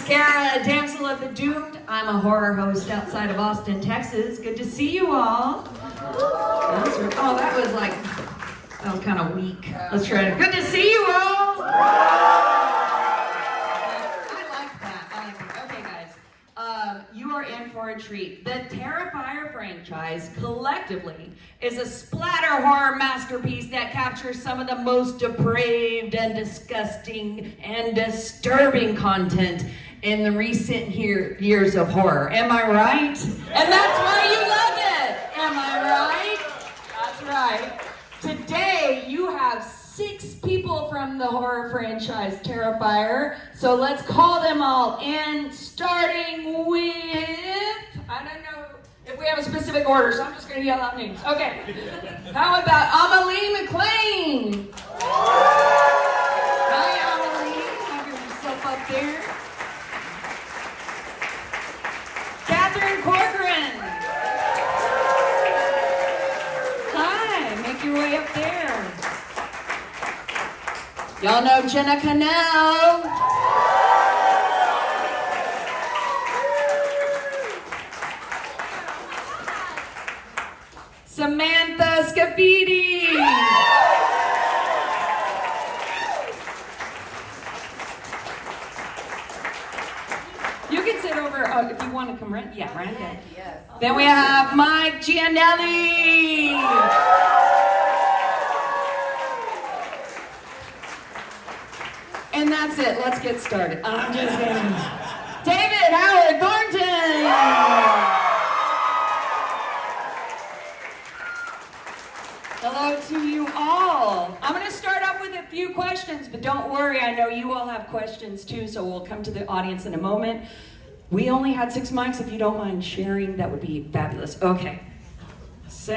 Mascara, Damsel of the Doomed. I'm a horror host outside of Austin, Texas. Good to see you all. That was kind of weak. Let's try it. Good to see you all. I like that. Okay, guys. You are in for a treat. The Terrifier franchise, collectively, is a splatter horror masterpiece that captures some of the most depraved and disgusting and disturbing content in the recent years of horror. Am I right? And that's why you love it. Am I right? That's right. Today, you have 6 people from the horror franchise Terrifier. So let's call them all in, starting with, I don't know if we have a specific order, so I'm just going to yell out names. Okay. How about Amelie McLean? Hi, Amelie. Have yourself up there. Catherine Corcoran. Hi, make your way up there. Y'all know Jenna Cannell. Samantha Scafidi. You can sit over if you want to come right. Yeah, right there. Yes. Then we have Mike Gianelli. And that's it. Let's get started. I'm just kidding. David Howard Thornton. Hello to you all. I'm going to start off with a few questions, but don't worry. I know you all have questions too, so we'll come to the audience in a moment. We only had 6 mics. If you don't mind sharing, that would be fabulous. Okay. So,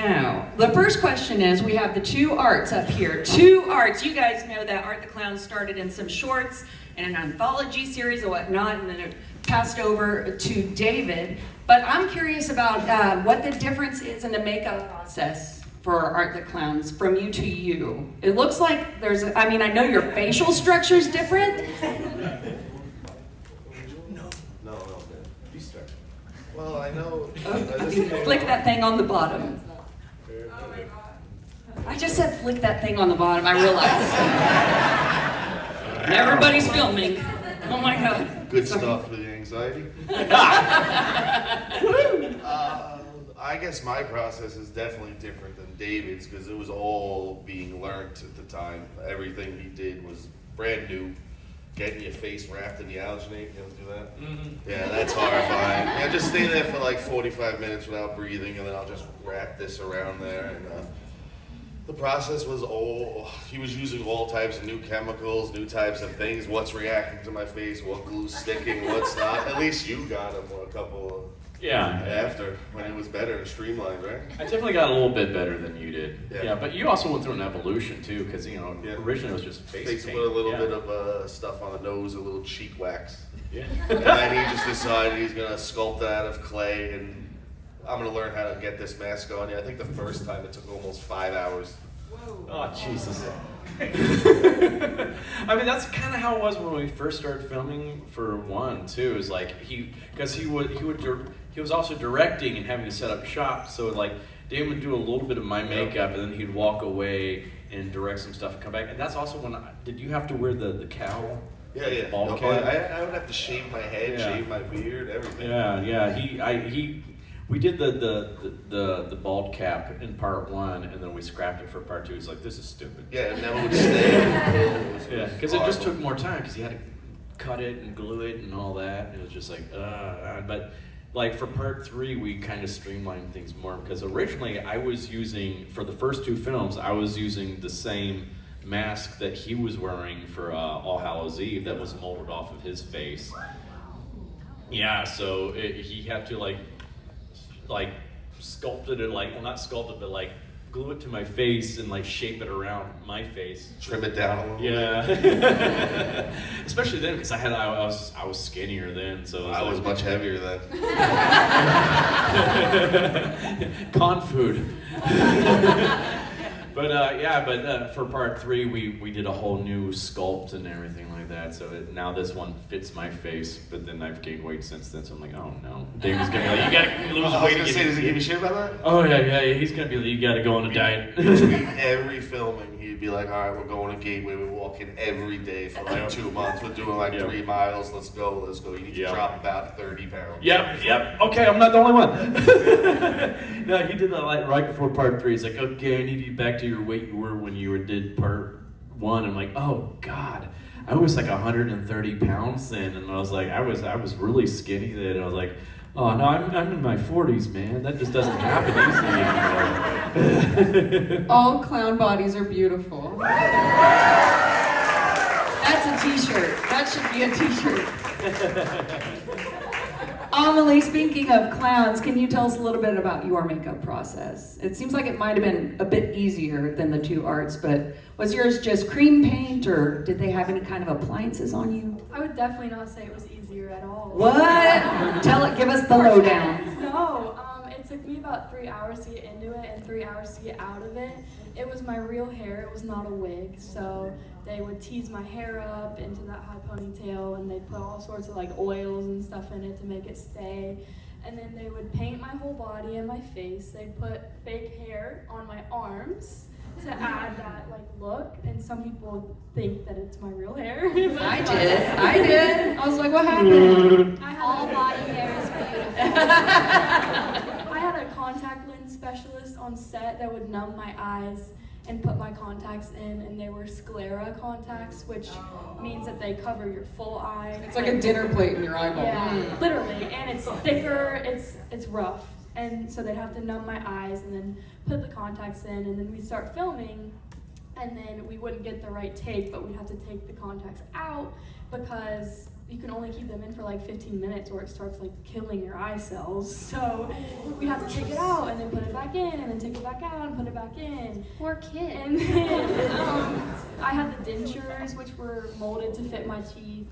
the first question is, we have the 2 arts up here. 2 arts. You guys know that Art the Clown started in some shorts and an anthology series and whatnot, and then it passed over to David. But I'm curious about what the difference is in the makeup process for Art the Clowns from you to you. It looks like there's, I know your facial structure is different. No, you start. Well, I know. Flick that thing on the bottom. I just said flick that thing on the bottom, I realized. Everybody's filming. Oh my God. Good stuff for the anxiety. I guess my process is definitely different than David's because it was all being learned at the time. Everything he did was brand new. Getting your face wrapped in the alginate, you ever do that? Mm-hmm. Yeah, that's horrifying. Yeah, just stay there for like 45 minutes without breathing, and then I'll just wrap this around there. And the process was he was using all types of new chemicals, new types of things. What's reacting to my face? What glue's sticking? What's not? At least you got him a couple. After, when it was better and streamlined, right? I definitely got a little bit better than you did. Yeah, but you also went through an evolution too, because originally it was just face paint. With a little bit of stuff on the nose, a little cheek wax. Yeah. And then he just decided he's gonna sculpt that out of clay, and I'm gonna learn how to get this mask on. Yeah, I think the first time it took almost 5 hours. Whoa. Oh Jesus. That's kind of how it was when we first started filming for 1 too. Is like he was also directing and having to set up shop. So like Dave would do a little bit of my makeup, and then he'd walk away and direct some stuff and come back. And that's also when did you have to wear the cowl? Yeah. Bald cap? I would have to shave my head, shave my beard, everything. Yeah. We did the bald cap in part 1, and then we scrapped it for part 2. It's like, this is stupid. Yeah, it never would stay. Yeah, because it just took more time, because you had to cut it and glue it and all that. It was just like, but like for part 3, we kind of streamlined things more, because originally I was using, for the first 2 films, I was using the same mask that he was wearing for All Hallows Eve that was molded off of his face. Yeah, so he had to like sculpted it, not sculpted, but like glue it to my face and like shape it around my face. Trim it down a little bit. Yeah. Especially then, because I was skinnier then, so I was much heavier then. Con food. But for part 3, we did a whole new sculpt and everything like that. So now this one fits my face, but then I've gained weight since then. So I'm like, oh no. David's gonna be like, you gotta lose I was weight. gonna say, does he give you shit about that? Oh yeah. He's gonna be like, you gotta go on a diet. Every filming, he'd be like, all right, we're going to Gateway. We're walking every day for like 2 months. We're doing like 3 miles. Let's go. You need to drop about 30 pounds. Yep. Okay, I'm not the only one. No, he did that like right before part 3. He's like, okay, I need you back to your weight you were when you did part 1. I'm like, oh God, I was like 130 pounds then, and I was like, I was really skinny then, and I was like, oh no, I'm in my 40s, man. That just doesn't happen easily anymore. All clown bodies are beautiful. That's a t-shirt. That should be a t-shirt. Amelie, speaking of clowns, can you tell us a little bit about your makeup process? It seems like it might have been a bit easier than the 2 arts, but was yours just cream paint, or did they have any kind of appliances on you? I would definitely not say it was easier at all. What? Give us the lowdown. No, it took me about 3 hours to get into it and 3 hours to get out of it. It was my real hair, it was not a wig, so they would tease my hair up into that high ponytail, and they'd put all sorts of like oils and stuff in it to make it stay. And then they would paint my whole body and my face. They'd put fake hair on my arms to add that like look, and some people think that it's my real hair. I did. I was like, what happened? All body hair is beautiful. I had a contact lens specialist on set that would numb my eyes and put my contacts in, and they were sclera contacts, which means that they cover your full eye. It's like a dinner plate in your eyeball. Yeah, literally, and it's thicker, it's rough. And so they'd have to numb my eyes and then put the contacts in, and then we'd start filming, and then we wouldn't get the right take, but we'd have to take the contacts out because you can only keep them in for like 15 minutes or it starts like killing your eye cells. So we'd have to take it out and then put it back in and then take it back out and put it back in. Poor kid. And then I had the dentures, which were molded to fit my teeth.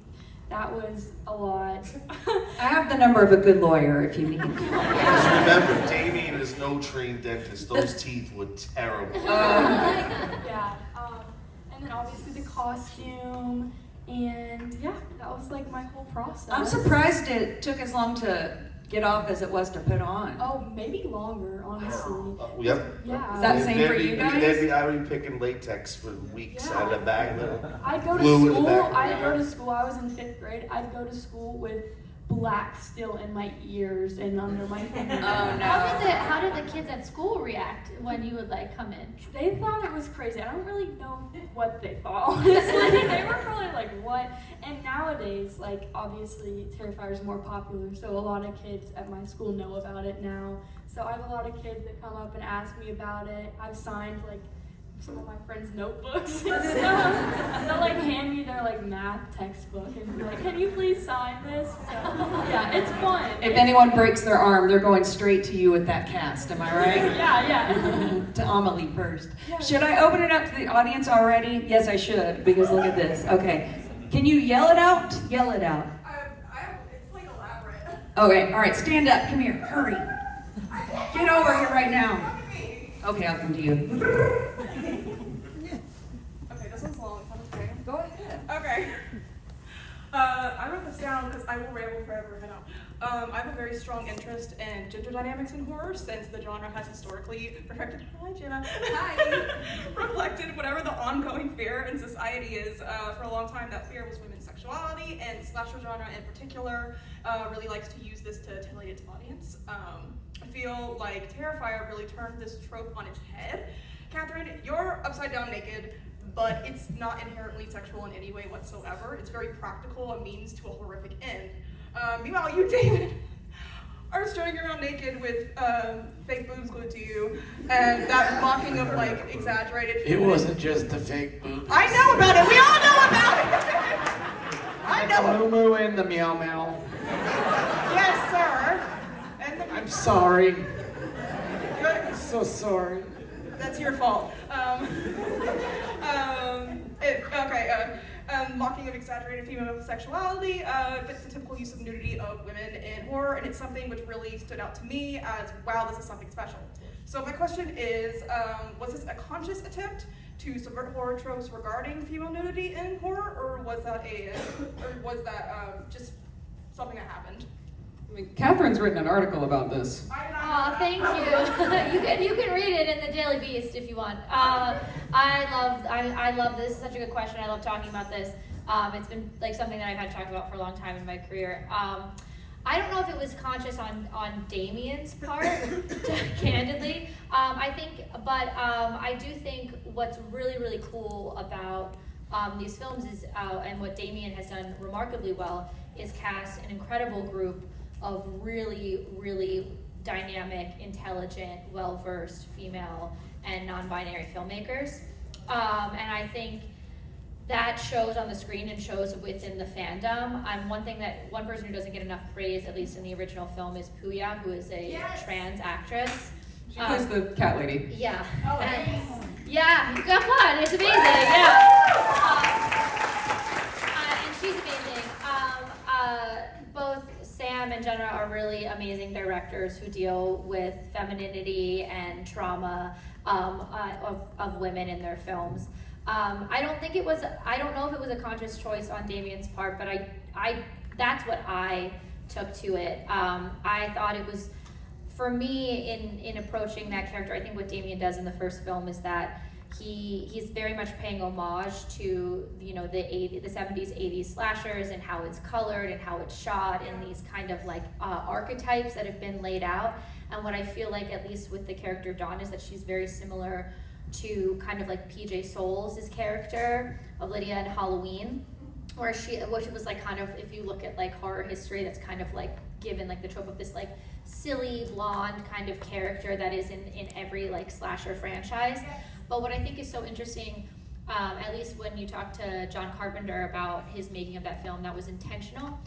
That was a lot. I have the number of a good lawyer if you need. Just remember, Damien is no trained dentist. Those teeth were terrible. Yeah. And then obviously the costume, and yeah, that was like my whole process. I'm surprised it took as long to get off as it was to put on. Oh, maybe longer, honestly. Yep. Yeah. Is that same for you guys? I would be picking latex for weeks out of the bag. I'd go to Glue in the school. back of my I'd go eye. to school. I was in 5th grade. I'd go to school with black still in my ears and under my fingers. Oh no. How did the kids at school react when you would like come in? They thought it was crazy. I don't really know what they thought, honestly. They were probably like, what? And nowadays, like, obviously, Terrifier is more popular, so a lot of kids at my school know about it now. So I have a lot of kids that come up and ask me about it. I've signed, like, some of my friends' notebooks and stuff. They'll, like, hand me their, like, math textbook and be like, can you please sign this? So, yeah, it's fun. If anyone breaks their arm, they're going straight to you with that cast, am I right? Yeah. To Amelie first. Yeah. Should I open it up to the audience already? Yes, I should, because look at this. Okay. Can you yell it out? Yell it out. It's like elaborate. Okay, all right, stand up. Come here, hurry. Get over here right now. Okay, I'll come to you. Okay, this one's long. Is that okay? Go ahead. Okay. I wrote this down because I will ramble forever if I don't. I have a very strong interest in gender dynamics in horror since the genre has historically reflected. Hi, Jenna. Hi. Reflected whatever the ongoing fear in society is. For a long time, that fear was women's sexuality, and the slasher genre in particular really likes to use this to titillate its audience. I feel like Terrifier really turned this trope on its head. Catherine, you're upside down naked, but it's not inherently sexual in any way whatsoever. It's very practical, a means to a horrific end. Meanwhile, you, David, are strutting around naked with fake boobs glued to you, and that mocking of like exaggerated. It wasn't just the fake boobs. I know about it. We all know about it. I know. The moo and the meow meow. Yes, sir. And I'm sorry. Good. I'm so sorry. That's your fault. Mocking of exaggerated female sexuality, fits the typical use of nudity of women in horror, and it's something which really stood out to me as, wow, this is something special. So my question is, was this a conscious attempt to subvert horror tropes regarding female nudity in horror, or was that just something that happened? I mean, Catherine's written an article about this. Oh, thank you. you can read it in the Daily Beast if you want. I love this. This is such a good question. I love talking about this. It's been like something that I've had to talk about for a long time in my career. I don't know if it was conscious on Damien's part, candidly. I do think what's really, really cool about these films is, and what Damien has done remarkably well, is cast an incredible group of really, really dynamic, intelligent, well-versed female and non-binary filmmakers. And I think that shows on the screen and shows within the fandom. One person who doesn't get enough praise, at least in the original film, is Puya, who is a trans actress. She plays the cat lady. Yeah. Oh, Yeah, come on, it's amazing. Yeah. And she's amazing. Both Sam and Jenna are really amazing directors who deal with femininity and trauma of women in their films. I don't know if it was a conscious choice on Damien's part, but that's what I took to it. I thought it was, for me, in approaching that character, I think what Damien does in the first film is that he's very much paying homage to, the 70s, 80s slashers and how it's colored and how it's shot in these kind of like archetypes that have been laid out. And what I feel like, at least with the character Dawn, is that she's very similar to kind of like PJ Souls' character of Lydia in Halloween, which was like kind of, if you look at like horror history, that's kind of like given like the trope of this like silly blonde kind of character that is in every like slasher franchise. But what I think is so interesting, at least when you talk to John Carpenter about his making of that film, that was intentional,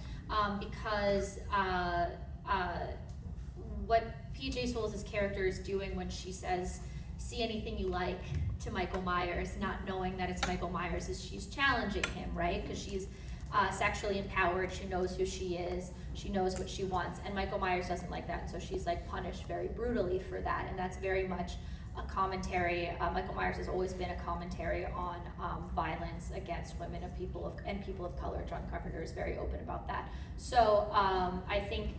because what PJ Souls' character is doing when she says, "See anything you like," to Michael Myers, not knowing that it's Michael Myers, is she's challenging him, right? Because she's sexually empowered, she knows who she is, she knows what she wants, and Michael Myers doesn't like that, and so she's like punished very brutally for that, and that's very much a commentary. Michael Myers has always been a commentary on violence against women and people of color. John Carpenter is very open about that. So I think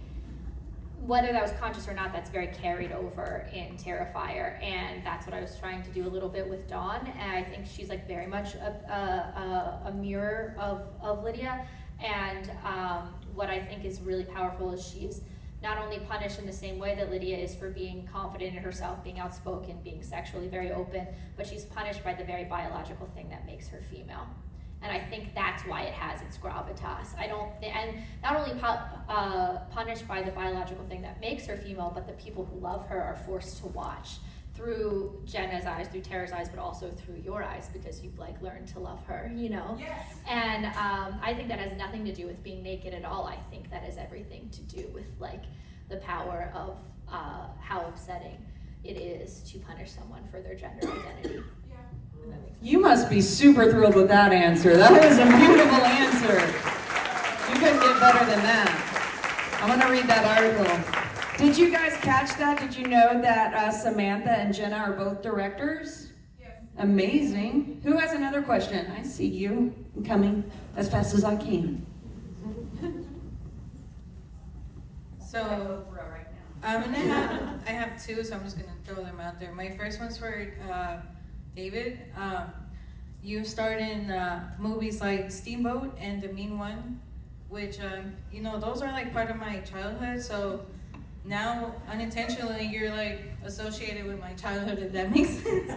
whether that was conscious or not, that's very carried over in Terrifier, and that's what I was trying to do a little bit with Dawn. And I think she's like very much a mirror of Lydia. And what I think is really powerful is she's not only punished in the same way that Lydia is for being confident in herself, being outspoken, being sexually very open, but she's punished by the very biological thing that makes her female. And I think that's why it has its gravitas. And not only punished by the biological thing that makes her female, but the people who love her are forced to watch through Jenna's eyes, through Tara's eyes, but also through your eyes, because you've like learned to love her, Yes. And I think that has nothing to do with being naked at all. I think that has everything to do with like the power of how upsetting it is to punish someone for their gender identity. You must be super thrilled with that answer. That was a beautiful answer. You couldn't get better than that. I'm going to read that article. Did you guys catch that? Did you know that Samantha and Jenna are both directors? Yes. Amazing. Who has another question? I see you. I'm coming as fast as I can. So I have two, so I'm just gonna throw them out there. My first one's for David. You starred in movies like Steamboat and The Mean One, which those are like part of my childhood. So now unintentionally you're like associated with my childhood, if that makes sense.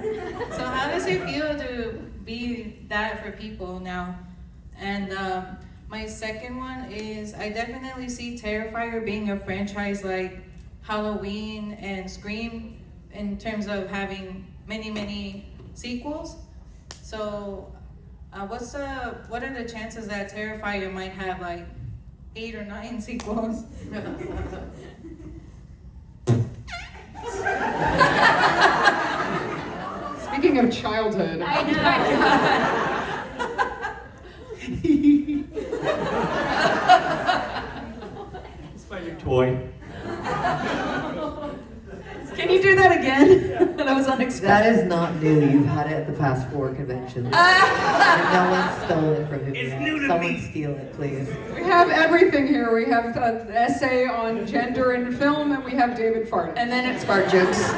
So how does it feel to be that for people now? And my second one is, I definitely see Terrifier being a franchise like Halloween and Scream in terms of having many sequels. So what are the chances that Terrifier might have like 8 or 9 sequels? Speaking of childhood. I know. It's by your toy. It's Can you do that again? That was unexpected. That is not new. You've had it at the past 4 conventions. And no one stole it from you. It's yet. new to Someone me. steal it, please. We have everything here. We have an essay on gender in film, and we have David farting. And then it's fart jokes.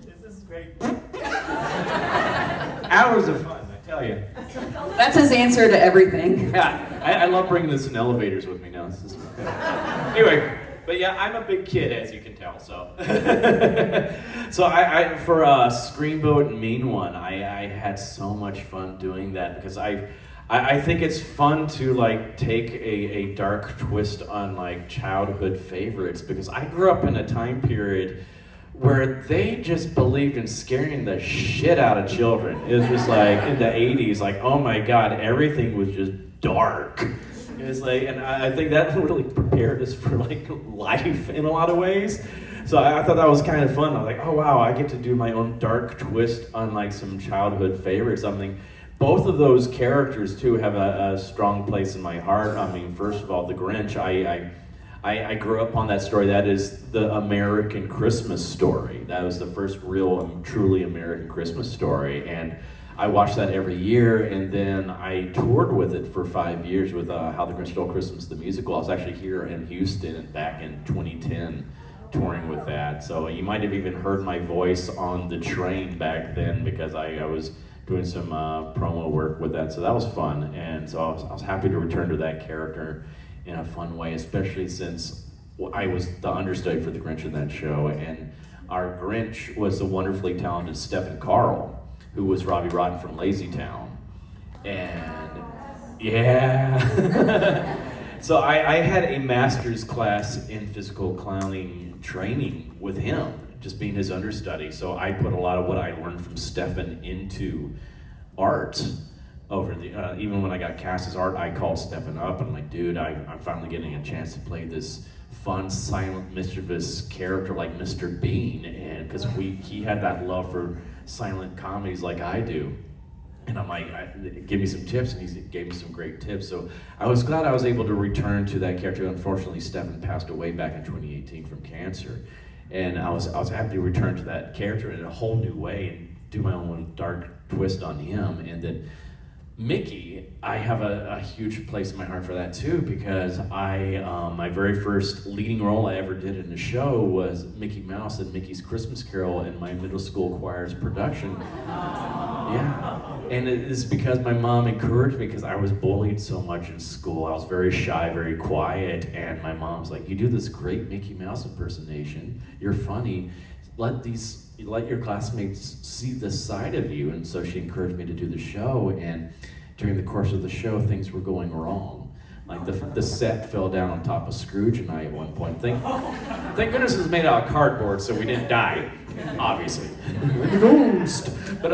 This is great. Hours of fun, I tell you. That's his answer to everything. Yeah, I love bringing this in elevators with me now. This is anyway, but yeah, I'm a big kid, as you can tell. So, so I for Screenboat and Mean One, I had so much fun doing that because I think it's fun to like take a dark twist on like childhood favorites because I grew up in a time period where they just believed in scaring the shit out of children. It was just like in the 80s, like, oh my God, everything was just dark. It was like, and I think that really prepared us for like life in a lot of ways. So I thought that was kind of fun. I was like, oh wow, I get to do my own dark twist on like some childhood favorite, something. Both of those characters too have a strong place in my heart. I mean, first of all, the Grinch, I grew up on that story. That is the American Christmas story. That was the first real, truly American Christmas story. And I watched that every year, and then I toured with it for 5 years with How the Grinch Stole Christmas, the musical. I was actually here in Houston back in 2010 touring with that. So you might have even heard my voice on the train back then because I was doing some promo work with that. So that was fun. And so I was happy to return to that character in a fun way, especially since I was the understudy for the Grinch in that show, and our Grinch was the wonderfully talented Stephen Carl, who was Robbie Rotten from Lazy Town. And yeah. So I had a master's class in physical clowning training with him, just being his understudy. So I put a lot of what I learned from Stephen into art. Over the even when I got cast as Art, I called Stephen up and I'm like, dude, I'm finally getting a chance to play this fun, silent, mischievous character like Mr. Bean, and because he had that love for silent comedies like I do, and I'm like, give me some tips, and he gave me some great tips. So I was glad I was able to return to that character. Unfortunately, Stephen passed away back in 2018 from cancer, and I was happy to return to that character in a whole new way and do my own dark twist on him, and then. Mickey, I have a huge place in my heart for that too because my very first leading role I ever did in a show was Mickey Mouse and Mickey's Christmas Carol in my middle school choir's production. Yeah, and it is because my mom encouraged me because I was bullied so much in school. I was very shy, very quiet, and my mom's like, you do this great Mickey Mouse impersonation, you're funny, let your classmates see this side of you. And so she encouraged me to do the show, and during the course of the show, things were going wrong. Like the set fell down on top of Scrooge and I at one point. Thank goodness it was made out of cardboard, so we didn't die, obviously. Ghost. But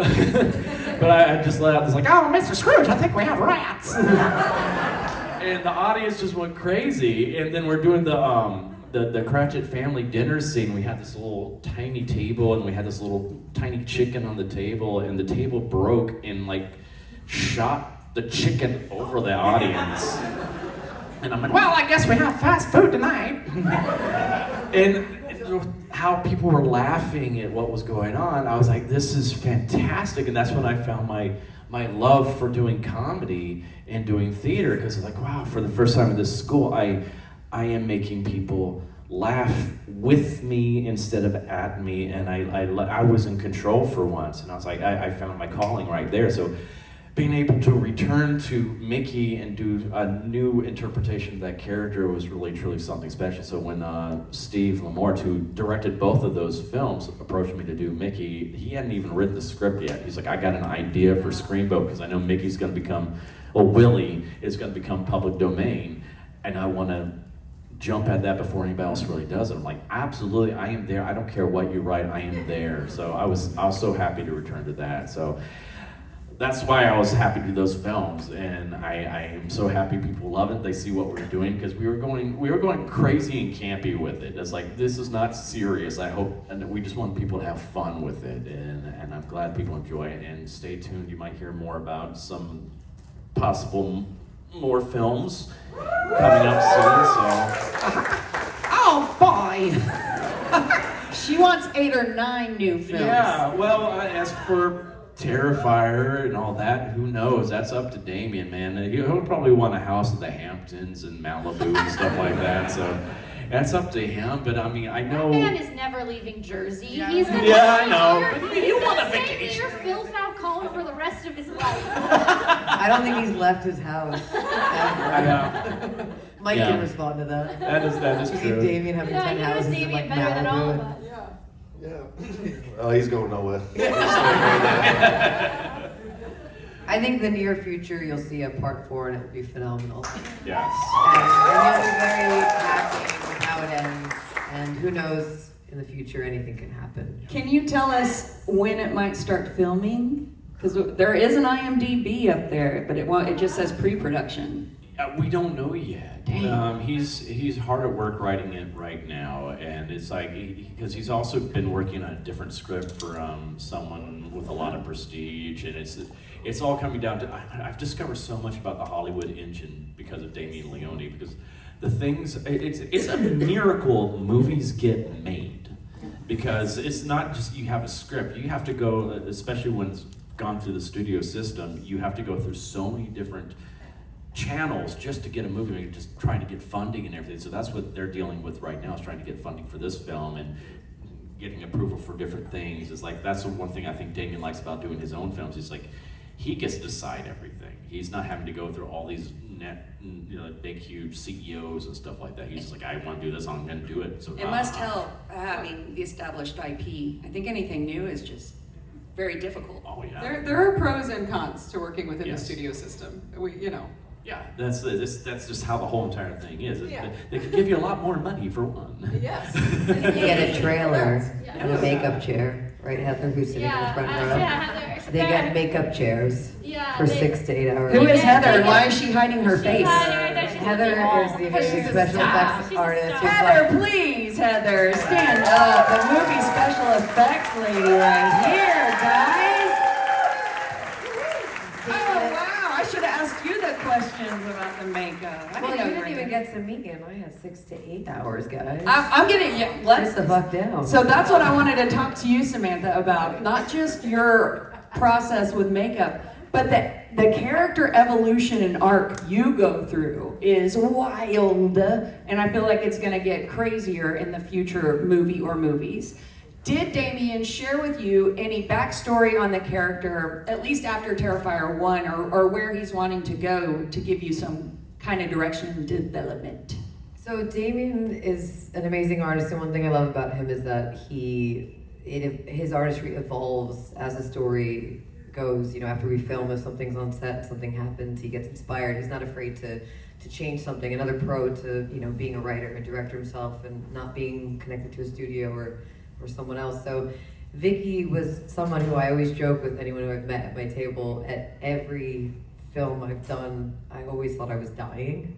I just let out this like, oh, Mr. Scrooge, I think we have rats. And the audience just went crazy, and then we're doing the Cratchit family dinner scene. We had this little tiny table, and we had this little tiny chicken on the table, and the table broke and like shot the chicken over the audience. And I'm like, well, I guess we have fast food tonight. And how people were laughing at what was going on, I was like, this is fantastic. And that's when I found my love for doing comedy and doing theater, because it's like, wow, for the first time in this school, I am making people laugh with me instead of at me, and I was in control for once, and I was like, I found my calling right there. So being able to return to Mickey and do a new interpretation of that character was really, truly something special. So when Steve Lamort, who directed both of those films, approached me to do Mickey, he hadn't even written the script yet. He's like, I got an idea for Screenboat, because I know Mickey's gonna become, well, Willie is gonna become public domain, and I wanna jump at that before anybody else really does it. I'm like, absolutely, I am there. I don't care what you write, I am there. So I was so happy to return to that. So that's why I was happy to do those films, and I am so happy people love it. They see what we're doing, because we were going crazy and campy with it. It's like, this is not serious. I hope, and we just want people to have fun with it, and I'm glad people enjoy it. And stay tuned. You might hear more about some possible more films coming up soon. So, Oh boy! She wants 8 or 9 new films. Yeah, well, as for Terrifier and all that, who knows? That's up to Damien, man. He'll probably want a house in the Hamptons and Malibu and stuff like that, so that's up to him. But I mean, I know... That man is never leaving Jersey. Yeah. He's gonna Yeah, I stay know, here. but you want a He's gonna stay vacation. near Phil Falcone for the rest of his life. I don't think he's left his house. Ever. Mike Yeah. can respond to that. That is You see true. Damien having 10 Yeah, he knows houses in Damien like better than all of Malibu. us. Yeah. Oh, he's going nowhere. I think the near future you'll see a part 4 and it'll be phenomenal. Yes. And you'll be very happy with how it ends. And who knows, in the future anything can happen. Can you tell us when it might start filming? Because there is an IMDb up there, but it just says pre-production. We don't know yet. He's hard at work writing it right now, and it's like because he's also been working on a different script for someone with a lot of prestige, and it's all coming down to I've discovered so much about the Hollywood engine because of Damien Leone, because the things it's a miracle movies get made, because it's not just you have a script, you have to go, especially when it's gone through the studio system, you have to go through so many different channels just to get a movie made, just trying to get funding and everything. So that's what they're dealing with right now, is trying to get funding for this film and getting approval for different things. It's like that's the one thing I think Damien likes about doing his own films. He's like, he gets to decide everything. He's not having to go through all these big huge CEOs and stuff like that. He's just like, I want to do this, I'm going to do it. So It must help having the established IP. I think anything new is just very difficult. Oh yeah. There are pros and cons to working within Yes. the studio system. Yeah, that's just how the whole entire thing is. Yeah. They could give you a lot more money for one. Yes. You get a trailer Yeah. and a makeup chair, right, Heather, who's sitting in the front row? Heather. They get makeup chairs Yeah, for they- 6 to 8 hours. Who is Yeah, Heather? yeah. Why is she hiding her She's face? hiding right there. She's Heather in the wall. is the amazing She's a special star. effects She's a artist. star. who's Heather, please, Heather, stand up. The movie special effects lady right here, guys. Oh, wow. I should have asked you the questions about the makeup. I Well, didn't know you you didn't were even here. get to meet him. I had 6 to 8 hours, guys. I'm getting, yeah, let's, Sit the fuck down. so that's what I wanted to talk to you, Samantha, about. Not just your process with makeup, but the character evolution and arc you go through is wild. And I feel like it's going to get crazier in the future movie or movies. Did Damien share with you any backstory on the character, at least after Terrifier 1, or where he's wanting to go to give you some kind of direction and development? So Damien is an amazing artist, and one thing I love about him is that his artistry evolves as the story goes. After we film, if something's on set, something happens, he gets inspired. He's not afraid to change something. Another pro to being a writer and director himself, and not being connected to a studio or someone else. So Vicky was someone who I always joke with anyone who I've met at my table. At every film I've done, I always thought I was dying.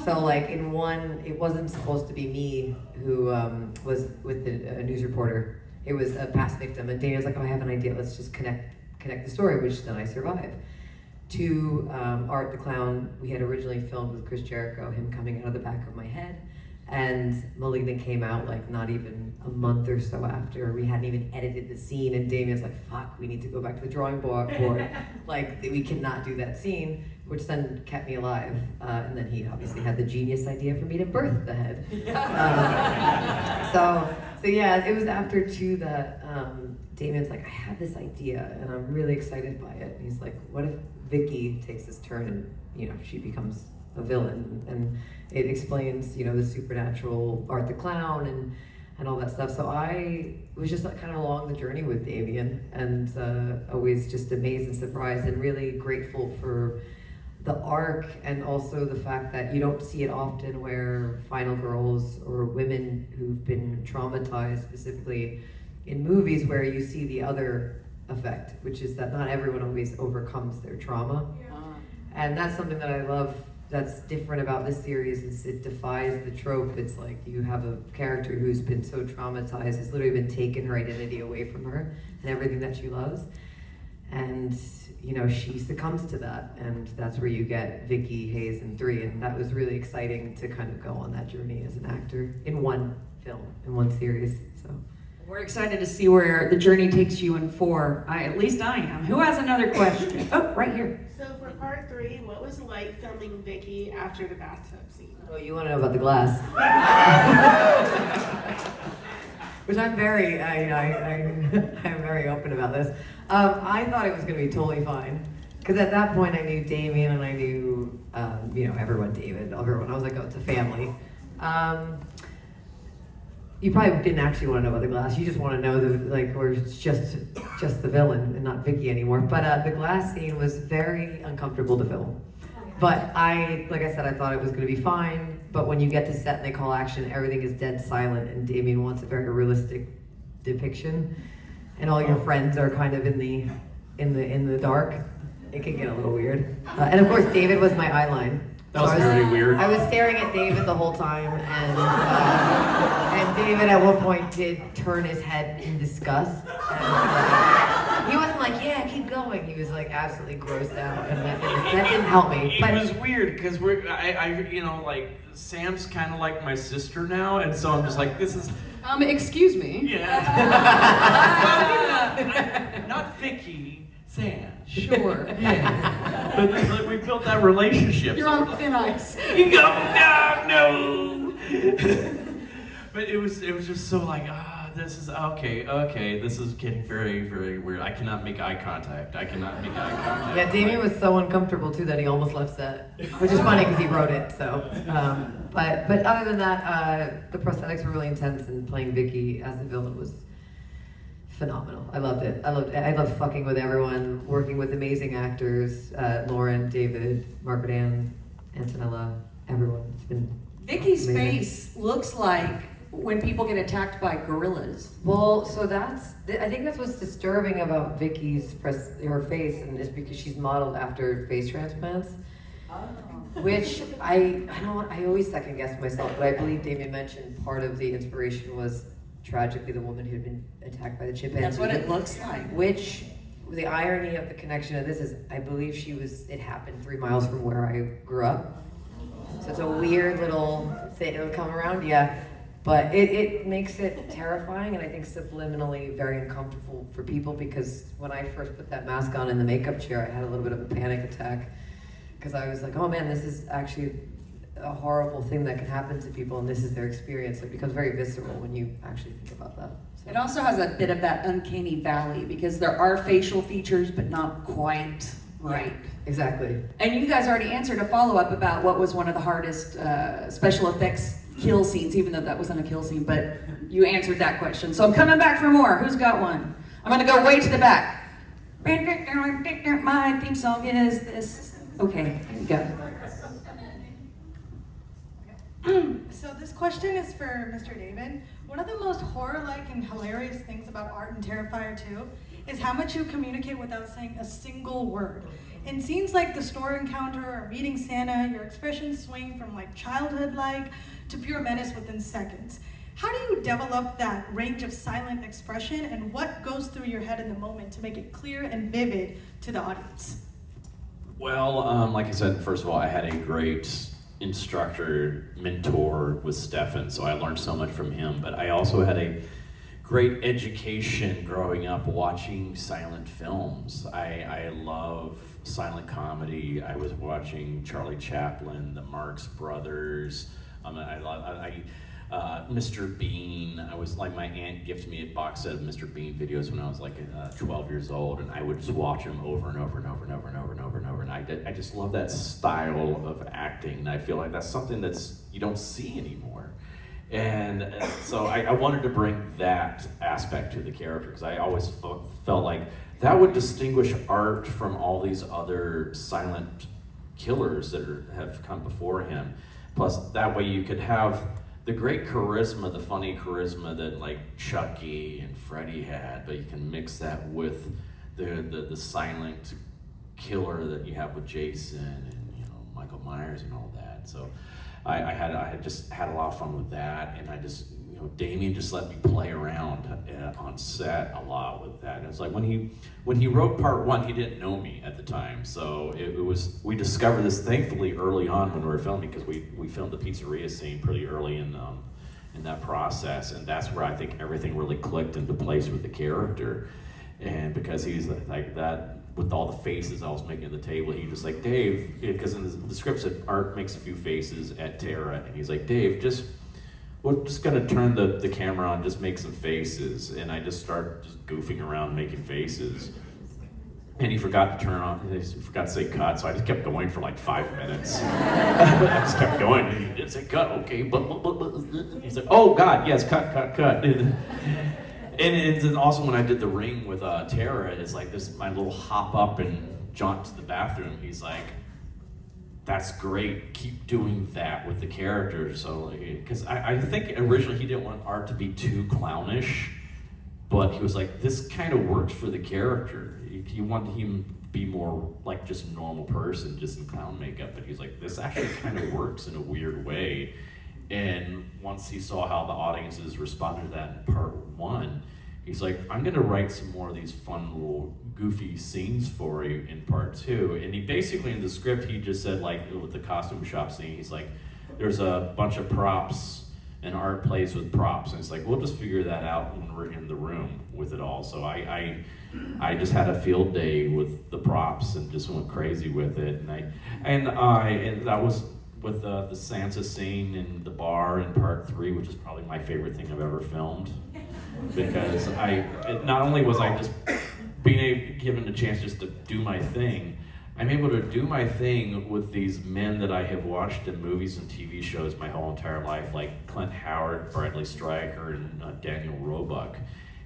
So like in one, it wasn't supposed to be me who was with the news reporter. It was a past victim, and Dana's like, oh, I have an idea, let's just connect the story, which then I survive. To Art the Clown, we had originally filmed with Chris Jericho, him coming out of the back of my head. And Malignant came out like not even a month or so after. We hadn't even edited the scene, and Damien's like, fuck, we need to go back to the drawing board. Like, we cannot do that scene, which then kept me alive. And then he obviously had the genius idea for me to birth the head. So yeah, it was after too that Damien's like, I have this idea, and I'm really excited by it. And he's like, what if Vicky takes this turn and she becomes a villain? And it explains, the supernatural Art the Clown and all that stuff. So I was just kind of along the journey with Damien, and always just amazed and surprised and really grateful for the arc, and also the fact that you don't see it often where final girls or women who've been traumatized, specifically in movies, where you see the other effect, which is that not everyone always overcomes their trauma. And that's something that I love that's different about this series, is it defies the trope. It's like you have a character who's been so traumatized, has literally been taken her identity away from her and everything that she loves. and you know, she succumbs to that, and that's where you get Vicky Hayes in 3, and that was really exciting to kind of go on that journey as an actor in one film, in one series. So We're excited to see where the journey takes you in 4. At least I am. Who has another question? Oh, right here. So for part 3, what was it like filming Vicky after the bathtub scene? oh, you want to know about the glass? Which I'm very, I'm very open about this. I thought it was going to be totally fine. Because at that point I knew Damien and I knew, you know, everyone, David, everyone. I was like, oh, it's a family. You probably didn't actually want to know about the glass. You just want to know where it's just the villain and not Vicky anymore. But the glass scene was very uncomfortable to film. But like I said, I thought it was going to be fine. But when you get to set and they call action, everything is dead silent, and Damien wants a very realistic depiction, and all your friends are kind of in the dark. It can get a little weird. And of course, David was my eye line. That was very weird. I was staring at David the whole time, and David at one point did turn his head in disgust. And, he wasn't like, yeah, keep going. He was like absolutely grossed out, and that didn't help me. It was weird because you know, like Sam's kind of like my sister now, and so I'm just like, this is. Excuse me. Yeah. Not Vicky, Sam. Sure. Yeah. But it's like we built that relationship. You're on thin ice. You go, no. But it was just so like, this is okay, this is getting very, very weird. I cannot make eye contact. Yeah, Damien was so uncomfortable too that he almost left set, which is funny because he wrote it. So, but other than that, the prosthetics were really intense, and playing Vicky as the villain was phenomenal. I loved it. I loved fucking with everyone, working with amazing actors, Lauren, David, Margaret Ann, Antonella, everyone. It's been Vicky's amazing. face looks like when people get attacked by gorillas. Well, so I think that's what's disturbing about Vicky's her face, and it's because she's modeled after face transplants. Which I always second guess myself, but I believe Damien mentioned part of the inspiration was tragically the woman who had been attacked by the chimpanzee. That's what it looks like. Which, the irony of the connection of this is, I believe it happened 3 miles from where I grew up. So it's a weird little thing that'll come around, yeah. But it makes it terrifying, and I think subliminally very uncomfortable for people, because when I first put that mask on in the makeup chair, I had a little bit of a panic attack. Because I was like, oh man, this is actually a horrible thing that can happen to people, and this is their experience. It becomes very visceral when you actually think about that. So. It also has a bit of that uncanny valley, because there are facial features, but not quite right. Yeah, exactly. And you guys already answered a follow-up about what was one of the hardest special effects kill scenes, even though that wasn't a kill scene, but you answered that question. So I'm coming back for more. Who's got one? I'm gonna go way to the back. My theme song is this. Okay, here you go. So this question is for Mr. David. One of the most horror-like and hilarious things about art in Terrifier 2 is how much you communicate without saying a single word. In scenes like the store encounter or meeting Santa, your expressions swing from like childhood-like to pure menace within seconds. How do you develop that range of silent expression, and what goes through your head in the moment to make it clear and vivid to the audience? Well, like I said, first of all, I had a great instructor, mentor with Stefan, so I learned so much from him. But I also had a great education growing up watching silent films. I love silent comedy. I was watching Charlie Chaplin, the Marx Brothers. Mr. Bean. I was like, my aunt gifted me a box set of Mr. Bean videos when I was like 12 years old, and I would just watch them over and over and over and over and over and over and over. And I just love that style of acting, and I feel like that's something you don't see anymore. And so I wanted to bring that aspect to the character, because I always felt like that would distinguish art from all these other silent killers that have come before him. Plus, that way you could have the great charisma, the funny charisma that like Chucky and Freddy had, but you can mix that with the silent killer that you have with Jason and Michael Myers and all that. So I had just had a lot of fun with that, and I just, you know, Damien just let me play around on set a lot with that. And it's like when he wrote part 1, he didn't know me at the time, so we discovered this thankfully early on when we were filming, because we filmed the pizzeria scene pretty early in that process, and that's where I think everything really clicked into place with the character. And because he's like that, with all the faces I was making at the table, he just like, Dave, because in the script said Art makes a few faces at Tara, and he's like, Dave, we're just gonna turn the camera on, just make some faces. And I just start just goofing around making faces. And he forgot to say cut, so I just kept going for like 5 minutes. I just kept going, and he didn't say cut, okay, but. He's like, oh God, yes, cut. And then also when I did The Ring with Tara, it's like this, my little hop up and jaunt to the bathroom. He's like, that's great, keep doing that with the characters. So, because I think originally he didn't want Art to be too clownish, but he was like, this kind of works for the character. He wanted him to be more like just a normal person, just in clown makeup, but he's like, this actually kind of works in a weird way. And once he saw how the audiences responded to that in part 1, he's like, I'm gonna write some more of these fun little goofy scenes for you in part 2. And he basically, in the script, he just said, like, with the costume shop scene, he's like, there's a bunch of props and Art plays with props. And it's like, we'll just figure that out when we're in the room with it all. So I just had a field day with the props and just went crazy with it. And that was with the Sansa scene in the bar in part 3, which is probably my favorite thing I've ever filmed, because not only was I just given the chance just to do my thing, I'm able to do my thing with these men that I have watched in movies and TV shows my whole entire life, like Clint Howard, Bradley Stryker, and Daniel Roebuck,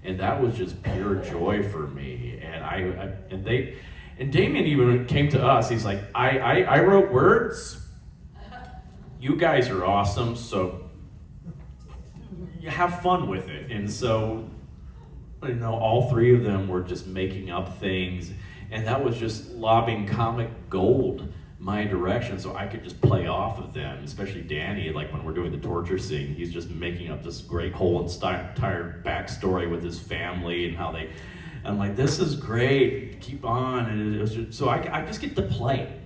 and that was just pure joy for me. And Damien even came to us. He's like, I wrote words. You guys are awesome, so you have fun with it. And so, you know, all 3 of them were just making up things, and that was just lobbing comic gold my direction, so I could just play off of them, especially Danny, like when we're doing the torture scene, he's just making up this great whole entire backstory with his family and how I'm like, this is great, keep on. And it was just, so I just get to play.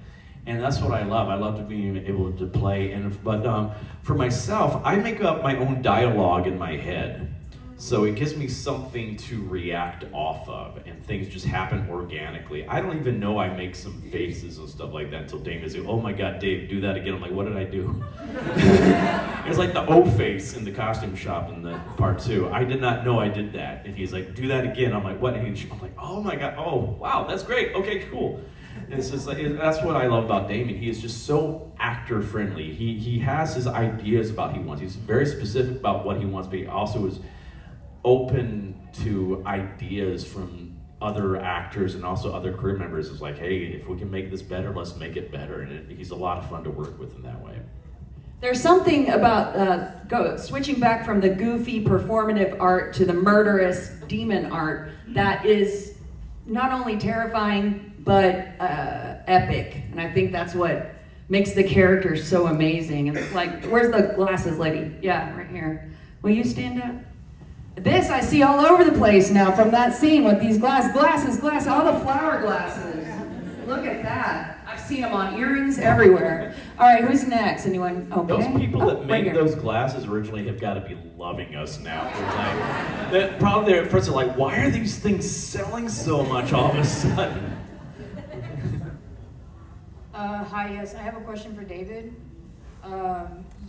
And that's what I love. I love to be able to play. But for myself, I make up my own dialogue in my head. So it gives me something to react off of, and things just happen organically. I don't even know I make some faces and stuff like that until Damien's like, oh my God, Dave, do that again. I'm like, what did I do? It's like the O face in the costume shop in the part 2. I did not know I did that. And he's like, do that again. I'm like, what? And I'm like, oh my God, oh, wow, that's great. Okay, cool. It's just like, that's what I love about Damien. He is just so actor friendly. He has his ideas about what he wants. He's very specific about what he wants, but he also is open to ideas from other actors and also other crew members. It's like, hey, if we can make this better, let's make it better. And he's a lot of fun to work with in that way. There's something about switching back from the goofy performative art to the murderous demon art that is not only terrifying but epic, and I think that's what makes the character so amazing. And it's like, where's the glasses lady? Yeah, right here. Will you stand up? This I see all over the place now from that scene with these glasses, all the flower glasses. Look at that. I've seen them on earrings everywhere. All right, who's next? Anyone? Okay. Those people that made those glasses originally have got to be loving us now. Like, probably at first they're like, why are these things selling so much all of a sudden? Hi, yes, I have a question for David.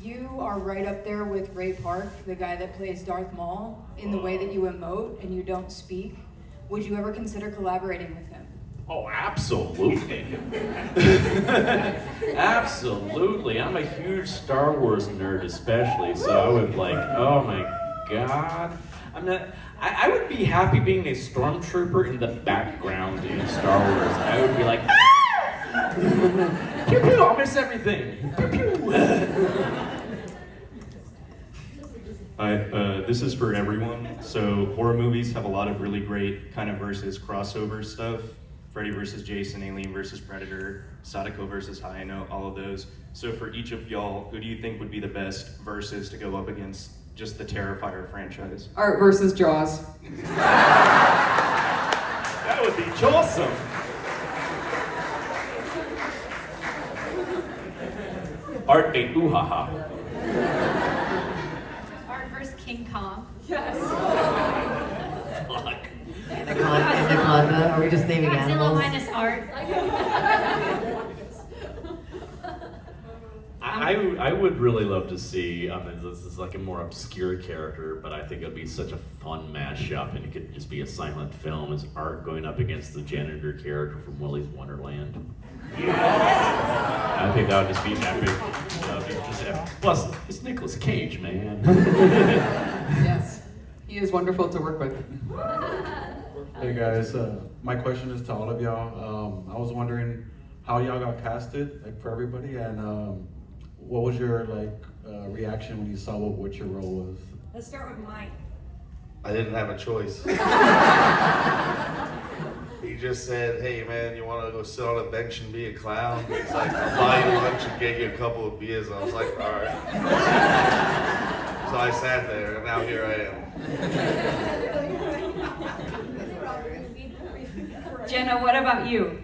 You are right up there with Ray Park, the guy that plays Darth Maul, in the way that you emote and you don't speak. Would you ever consider collaborating with him? Oh, absolutely. Absolutely. I'm a huge Star Wars nerd especially, so I would like, oh my God. I would be happy being a stormtrooper in the background in Star Wars. I would be like, pew pew, I'll miss everything. Pew pew. Hi, this is for everyone. So horror movies have a lot of really great kind of versus crossover stuff. Freddy versus Jason, Alien versus Predator, Sadako versus Hyena, all of those. So for each of y'all, who do you think would be the best versus to go up against just the Terrifier franchise? Art versus Jaws. That would be awesome. Art a ooh-ha-ha. Art versus King Kong. Yes. Fuck. Anaconda? Are we just naming Godzilla animals? minus Art. I would really love to see, this is like a more obscure character, but I think it would be such a fun mashup, and it could just be a silent film as Art going up against the janitor character from Willy's Wonderland. I think that would just be epic. That would be just epic. Plus, it's Nicolas Cage, man. Yes. He is wonderful to work with. Hey guys, my question is to all of y'all. I was wondering how y'all got casted, like for everybody, and what was your reaction when you saw what your role was? Let's start with Mike. I didn't have a choice. He just said, hey man, you want to go sit on a bench and be a clown? He's like, I'll buy you lunch and get you a couple of beers. I was like, all right. So I sat there, and now here I am. Jenna, what about you?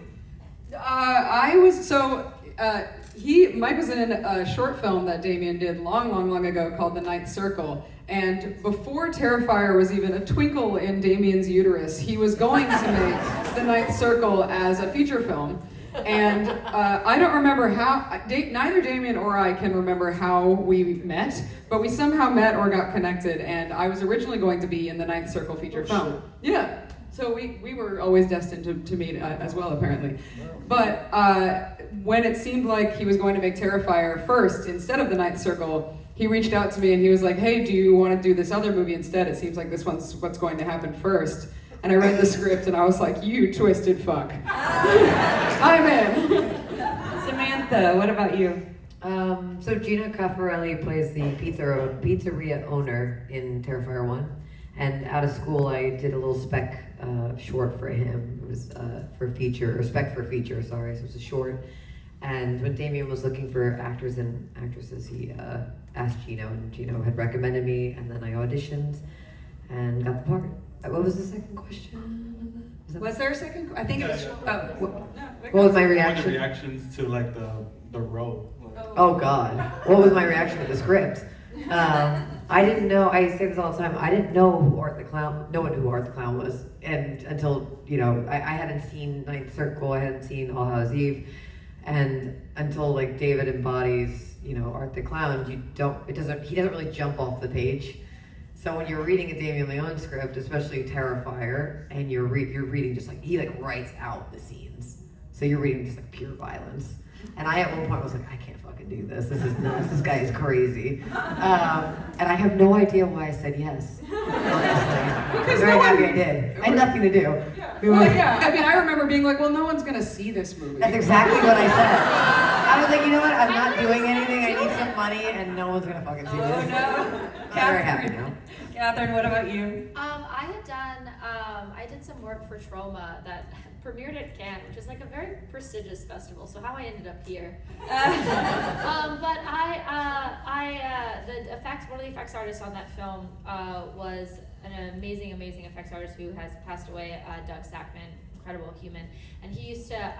Mike was in a short film that Damien did long ago called The Ninth Circle. And before Terrifier was even a twinkle in Damien's uterus, he was going to make The Ninth Circle as a feature film. And I don't remember how, neither Damien or I can remember how we met, but we somehow met or got connected, and I was originally going to be in The Ninth Circle feature film. Yeah. So we were always destined to meet as well, apparently. But when it seemed like he was going to make Terrifier first instead of The Ninth Circle, he reached out to me and he was like, hey, do you want to do this other movie instead? It seems like this one's what's going to happen first. And I read the script and I was like, you twisted fuck. I'm in. Samantha, what about you? So Gina Caffarelli plays the pizzeria owner in Terrifier 1. And out of school, I did a little spec short for him. It was for feature, or spec for feature, sorry. So it was a short. And when Damien was looking for actors and actresses, he asked Gino, and Gino had recommended me, and then I auditioned and got the part. What was the second question? Was there a second? I think it was. What was my reaction? What were the reactions to the role? Oh God! What was my reaction to the script? I didn't know. I say this all the time. I didn't know who Art the Clown. No one knew who Art the Clown was, and until I hadn't seen Ninth Circle. I hadn't seen All Hallows Eve, and until David embodies Art the Clown, he doesn't really jump off the page. So when you're reading a Damien Leone script, especially Terrifier, and you're reading just he writes out the scenes. So you're reading just pure violence. And I at one point was like, I can't fucking do this. This is nuts. This guy is crazy. And I have no idea why I said yes. Honestly, I'm very happy I did. I had nothing to do. Yeah. Well, yeah. I mean, I remember being like, well, no one's gonna see this movie. That's exactly what I said. I was like, you know what? I'm not doing anything. I need some money, and no one's gonna fucking see this. No. I'm very happy now. Catherine, what about you? I did some work for Trauma that premiered at Cannes, which is a very prestigious festival. So how I ended up here. But one of the effects artists on that film was an amazing effects artist who has passed away, Doug Sackman, incredible human. And he used to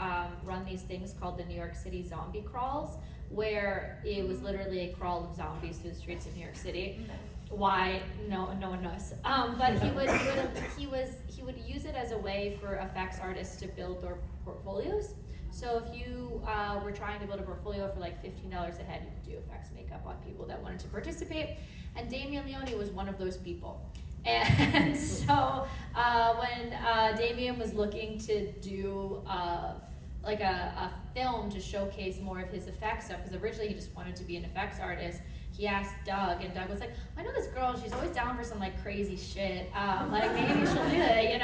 run these things called the New York City Zombie Crawls, where it was literally a crawl of zombies through the streets of New York City. Why? No one knows. But he would use it as a way for effects artists to build their portfolios. So if you were trying to build a portfolio for $15 a head, you could do effects makeup on people that wanted to participate. And Damien Leone was one of those people. And so when Damien was looking to do a film to showcase more of his effects stuff, because originally he just wanted to be an effects artist, he asked Doug, and Doug was like, I know this girl, she's always down for some crazy shit, maybe she'll do it,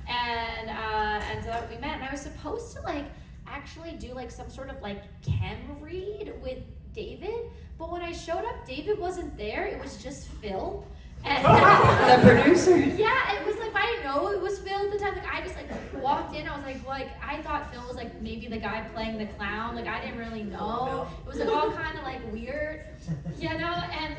and so we met, and I was supposed to actually do some sort of chem read with David, but when I showed up, David wasn't there, it was just Phil. And The producer? yeah, it was like, I didn't know it was Phil at the time. Like, I just like walked in, I was like, I thought Phil was like maybe the guy playing the clown. Like, I didn't really know. It was like all kind of like weird, you know? And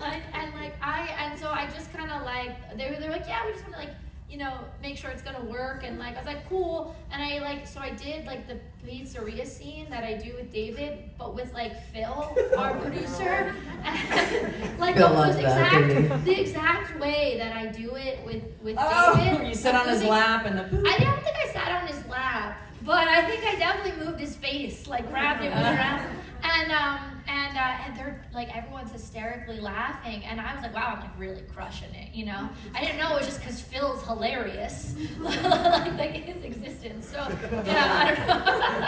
so I just kind of like, they were like, yeah, we just want to like, you know, make sure it's gonna work. And like, I was like, cool. And I like, so I did like the pizzeria scene that I do with David, but with like Phil, our producer. And, like Phil almost loves that, didn't he? the exact way that I do it with Oh, David. you sit on his lap and the I don't think I sat on his lap, but I think I definitely moved his face, like grabbed him around. And they're like, everyone's hysterically laughing, and I was like, wow, I'm like really crushing it, you know? I didn't know it was just because Phil's hilarious, like his existence. So yeah, I don't know.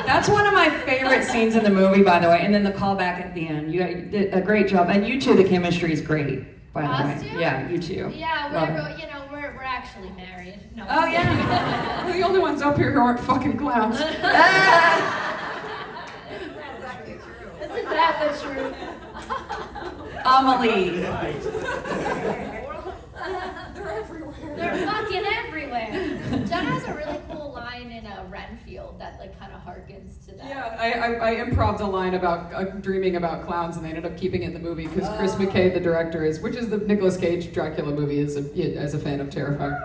That's one of my favorite scenes in the movie, by the way, and then the callback at the end. You did a great job, and you two, the chemistry is great, by the Us way. two? Yeah, you two. Yeah, Love whatever. it. You know, we're actually married. No. Oh yeah. We're the only ones up here who aren't fucking clowns. Isn't that the truth? Amelie. They're everywhere. They're fucking everywhere. Jen has a really cool line in Renfield that like kind of harkens to that. Yeah, I improv'd a line about dreaming about clowns, and they ended up keeping it in the movie because Chris McKay, the director, which is the Nicolas Cage Dracula movie, is a fan of Terrifier.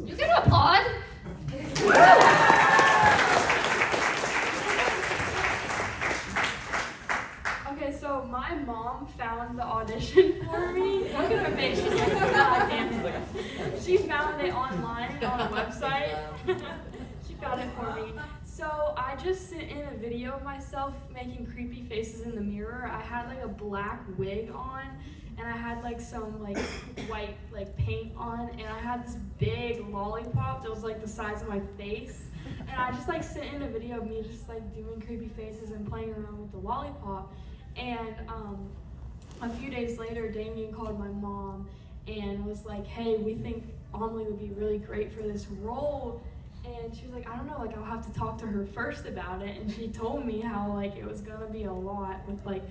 You get a pod? Okay, so my mom found the audition for me. Look at her face. She's like, God damn it. She found it online on a website. She found it for me. So I just sent in a video of myself making creepy faces in the mirror. I had like a black wig on, and I had like some like white like paint on, and I had this big lollipop that was like the size of my face. And I just like sent in a video of me just like doing creepy faces and playing around with the lollipop. And a few days later, Damien called my mom and was like, hey, we think Amelie would be really great for this role. And she was like, I don't know, like I'll have to talk to her first about it. And she told me how like it was gonna be a lot with like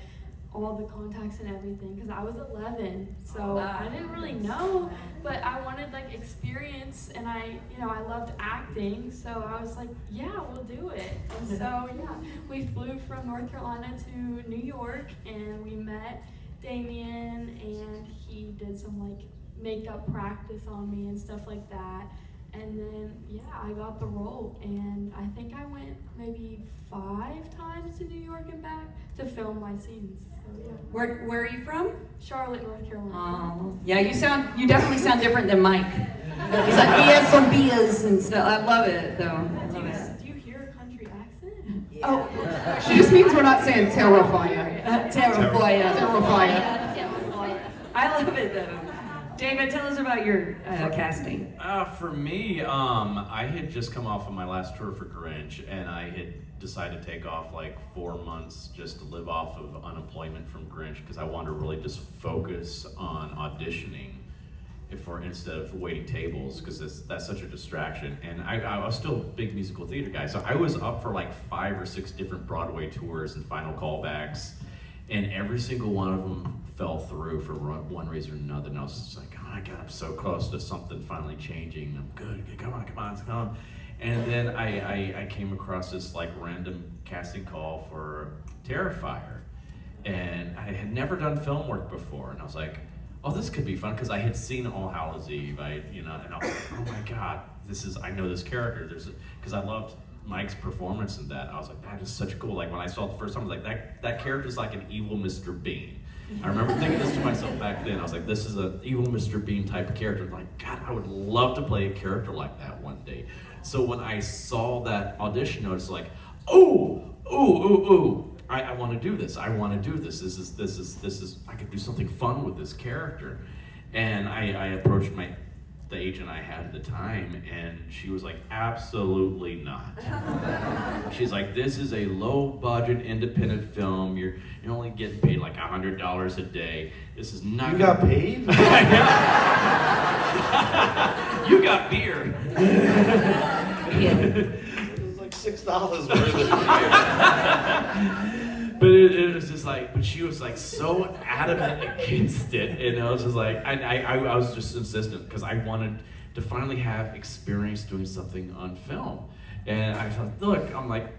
all the contacts and everything, because I was 11, so I didn't really know, but I wanted like experience, and I loved acting, so I was like, yeah, we'll do it. And so yeah, we flew from North Carolina to New York, and we met Damien, and he did some like makeup practice on me and stuff like that. And then, yeah, I got the role, and I think I went maybe 5 times to New York and back to film my scenes. So, yeah. Where are you from? Charlotte, North Carolina. Oh, yeah, you definitely sound different than Mike. He's like, he has some beers and stuff. I love it, though. I love it. Do you hear a country accent? Oh, She just means we're not saying Terrifier. Terrifier. Terrifier. I love it, though. David, tell us about your casting. For me, I had just come off of my last tour for Grinch, and I had decided to take off like 4 months just to live off of unemployment from Grinch, because I wanted to really just focus on auditioning instead of waiting tables, because that's such a distraction. And I was still a big musical theater guy, so I was up for like 5 or 6 different Broadway tours and final callbacks, and every single one of them fell through for one reason or another. And I was just like, oh my God, I'm so close to something finally changing. I'm good, come on. And then I came across this like random casting call for Terrifier. And I had never done film work before. And I was like, oh, this could be fun, because I had seen All Hallows Eve, and I was like, oh my God, I know this character. Because I loved Mike's performance in that. I was like, that is such cool. Like when I saw it the first time, I was like, that character's like an evil Mr. Bean. I remember thinking this to myself back then. I was like, this is an evil Mr. Bean type of character. I'm like, God, I would love to play a character like that one day. So when I saw that audition notice, like, I want to do this. I want to do this. This is. I could do something fun with this character. And I approached the agent I had at the time, and she was like, absolutely not. She's like, this is a low budget independent film. You're only getting paid like $100 a day. This is not. You got paid? You got beer. It was like $6 worth of beer. But it was just like, but she was like so adamant against it, and I was just like, I was just insistent because I wanted to finally have experience doing something on film. And I thought,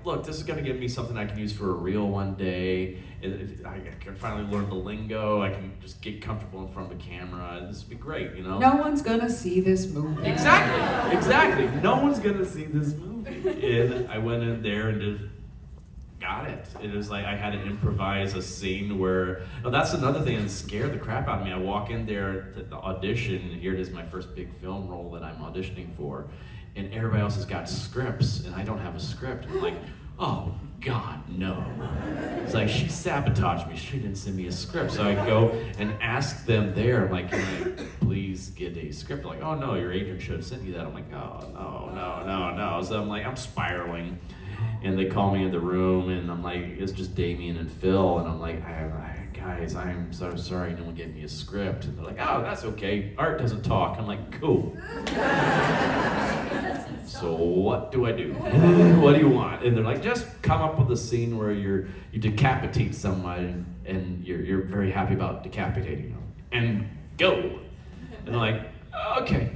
look, this is gonna give me something I can use for a reel one day. I can finally learn the lingo. I can just get comfortable in front of the camera. This would be great, you know? No one's gonna see this movie. Exactly. No one's gonna see this movie. And I went in there and just got it. It was like I had to improvise a scene where, that's another thing that scared the crap out of me. I walk in there to the audition, and here it is, my first big film role that I'm auditioning for. And everybody else has got scripts, and I don't have a script. I'm like, oh God, no. It's like, she sabotaged me. She didn't send me a script. So I go and ask them there, I'm like, can I please get a script? Like, oh no, your agent should have sent you that. I'm like, oh, no. So I'm like, I'm spiraling. And they call me in the room, and I'm like, it's just Damien and Phil. And I'm like, guys, I'm so sorry no one gave me a script. And they're like, oh, that's okay. Art doesn't talk. I'm like, cool. So what do I do? What do you want? And they're like, just come up with a scene where you decapitate someone and you're very happy about decapitating them. And go. And they're like, okay.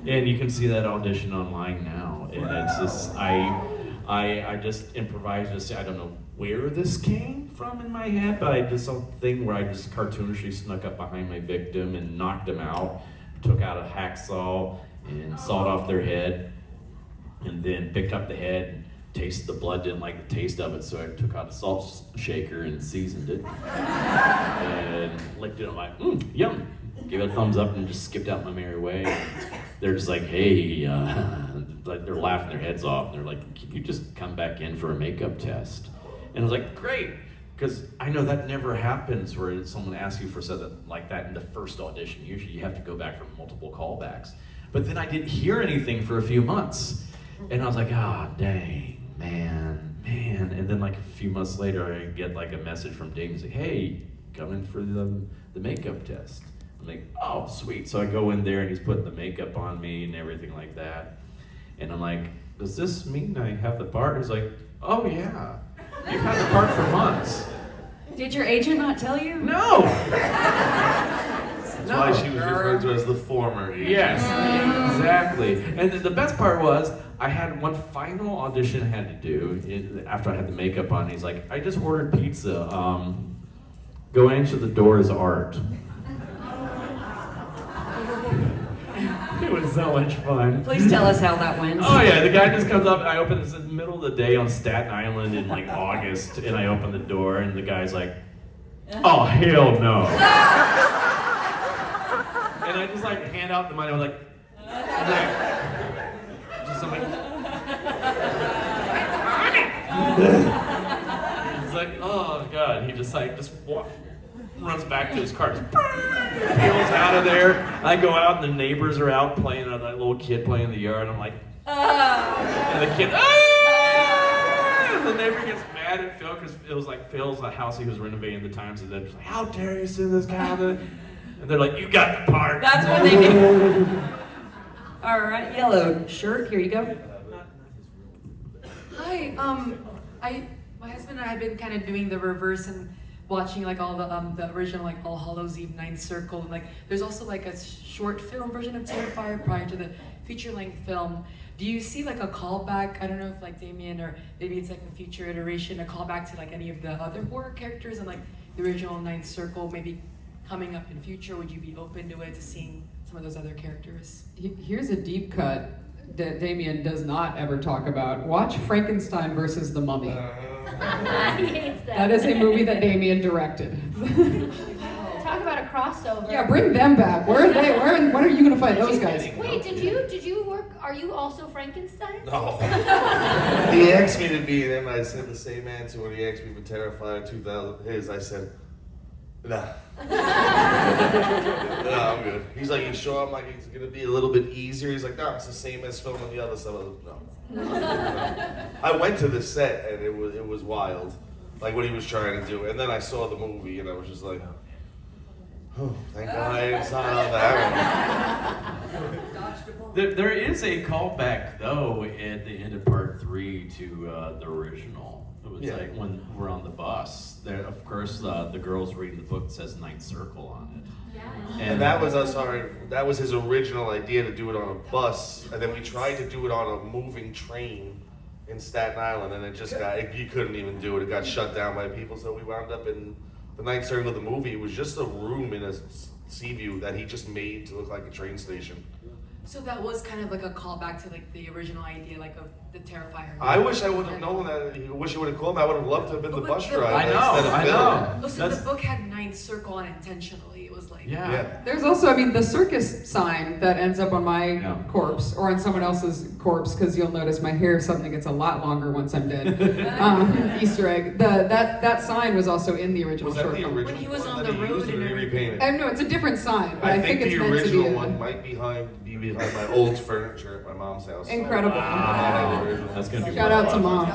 And you can see that audition online now. And it's just, I just improvised this. I don't know where this came from in my head, but I did something where I just cartoonishly snuck up behind my victim and knocked them out, took out a hacksaw and sawed off their head, and then picked up the head and tasted the blood, didn't like the taste of it, so I took out a salt shaker and seasoned it and licked it. I'm like, yum. Gave it a thumbs up and just skipped out my merry way. They're just like, hey, like they're laughing their heads off. And they're like, can you just come back in for a makeup test? And I was like, great, because I know that never happens where someone asks you for something like that in the first audition. Usually you have to go back for multiple callbacks. But then I didn't hear anything for a few months. And I was like, dang, man. And then like a few months later, I get like a message from Dave. He's like, hey, come in for the makeup test. I'm like, oh, sweet. So I go in there and he's putting the makeup on me and everything like that. And I'm like, does this mean I have the part? He's like, oh yeah, you've had the part for months. Did your agent not tell you? No! That's why she was referred to as the former agent. Yes, exactly. And the best part was, I had one final audition I had to do after I had the makeup on. He's like, I just ordered pizza. Go answer the door is Art. It was so much fun. Please tell us how that went. Oh yeah, the guy just comes up and I open this in the middle of the day on Staten Island in like August, and I open the door and the guy's like, oh hell no. And I just like hand out the money. I was like, it's like, oh god. He just runs back to his car, just peels out of there. I go out and the neighbors are out playing, that little kid playing in the yard. I'm like, and the kid, and the neighbor gets mad at Phil because it was like Phil's the house he was renovating at the time. So they're just like, how dare you send this guy? And they're like, you got the part. That's what they do. All right, yellow shirt. Here you go. Hi. My husband and I have been kind of doing the reverse and watching like all the original like All Hallows Eve, Ninth Circle, and like there's also like a short film version of Terrifier prior to the feature-length film. Do you see like a callback? I don't know if like Damien or maybe it's like a future iteration, a callback to like any of the other horror characters and like the original Ninth Circle, maybe coming up in future? Would you be open to it, to seeing some of those other characters? Here's a deep cut that Damien does not ever talk about. Watch Frankenstein versus the Mummy. He hates that. That is a movie that Damien directed. Talk about a crossover. Yeah, bring them back. Where are they? When are you going to find those guys? Wait, did you work? Are you also Frankenstein? No. He asked me to be him. I said the same answer when he asked me for Terrifier 2000. I said, nah. No, I'm good. He's like, you sure? I'm like, it's gonna be a little bit easier. He's like, no, it's the same as filming the other stuff. I was like, no. I went to the set and it was wild, like what he was trying to do. And then I saw the movie and I was just like, oh, thank God I didn't sign on that one. There is a callback though at the end of part 3 to the original. It was It's like when we're on the bus, there, of course, the girl's reading the book that says Ninth Circle on it. And that was that was his original idea to do it on a bus, and then we tried to do it on a moving train in Staten Island, and it just you couldn't even do it. It got shut down by people, so we wound up in the Ninth Circle of the movie. It was just a room in a sea view that he just made to look like a train station. So that was kind of like a callback to like the original idea, like of the Terrifier. I wish I would have known that. I wish he would have called me. I would have loved to have been the bus driver I instead of Oh, so the book had Ninth Circle unintentionally. It was like There's also, I mean, the circus sign that ends up on my corpse or on someone else's corpse, because you'll notice my hair suddenly gets a lot longer once I'm dead. Easter egg. That sign was also in the original short film. When he was on the road and repainted. No, it's a different sign, but I think it's the meant to be. original one might be behind my old furniture at my mom's house. Incredible. That's gonna be Shout out to Mom.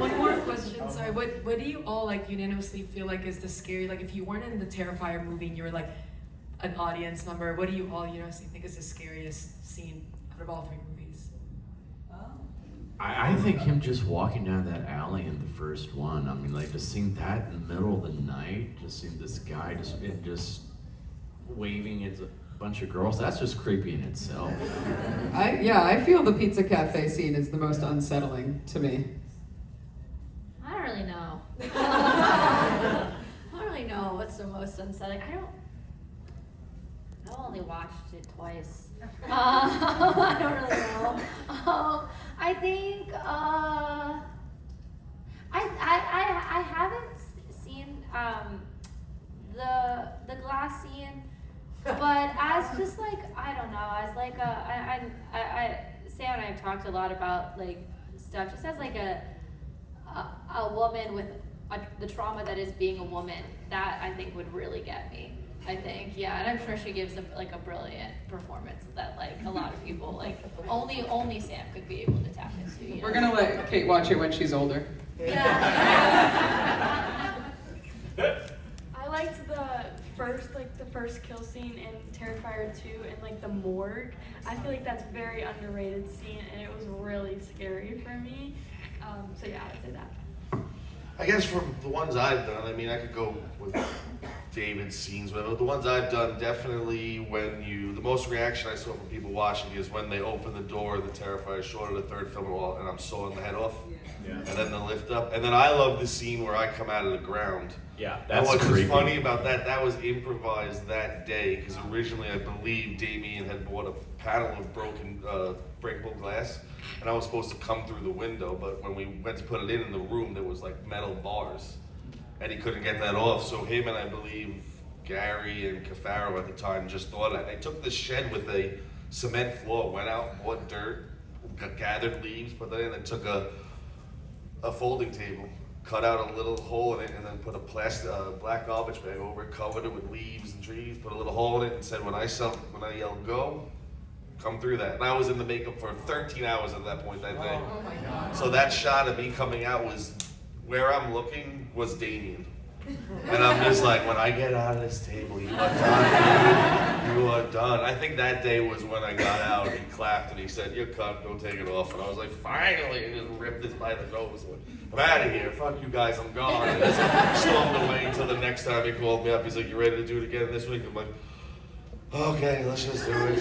One more question. Sorry, what do you all like unanimously feel like is the scary? Like if you weren't in the Terrifier movie and you were like an audience member, what do you all unanimously think is the scariest scene out of all three movies? I think him just walking down that alley in the first one. I mean, like just seeing that in the middle of the night, just seeing this guy just waving at a bunch of girls. That's just creepy in itself. I feel the Pizza Cafe scene is the most unsettling to me. I don't really know. I don't really know what's the most unsettling. I've only watched it twice. I don't really know. I think I haven't seen the glass scene, but as just like I don't know, as like Sam and I have talked a lot about like stuff just as like a woman with the trauma that is being a woman. That I think would really get me. I think, yeah, and I'm sure she gives a brilliant performance that like a lot of people like only Sam could be able to tap into. You know? We're gonna let Kate watch it when she's older. I liked the first kill scene in Terrifier 2 and like the morgue. I feel like that's a very underrated scene and it was really scary for me. So yeah, I'd say that. I guess from the ones I've done, I mean, I could go with David's scenes, whatever. The ones I've done, definitely the most reaction I saw from people watching is when they open the door, the Terrifier short of the third film and I'm sawing the head off. Yeah. And then the lift up. And then I love the scene where I come out of the ground. Yeah, that's what's funny about that was improvised that day, because originally I believe Damien had bought a panel of breakable glass, and I was supposed to come through the window, but when we went to put it in the room, there was like metal bars, and he couldn't get that off, so him and I believe Gary and Cafaro at the time just thought of that. They took the shed with a cement floor, went out, bought dirt, gathered leaves, put that in, and took a folding table, cut out a little hole in it, and then put a black garbage bag over it, covered it with leaves and trees, put a little hole in it, and said, when I yell go, come through that. And I was in the makeup for 13 hours at that point that day. Oh my God. So that shot of me coming out was, where I'm looking was Damien. And I'm just like, when I get out of this table, you are done, dude. You are done. I think that day was when I got out, he clapped and he said, you're cut, go take it off. And I was like, finally, and just ripped this by the nose. I'm out of here, fuck you guys, I'm gone. And just stormed away until the next time he called me up. He's like, you ready to do it again this week? I'm like, okay, let's just do it.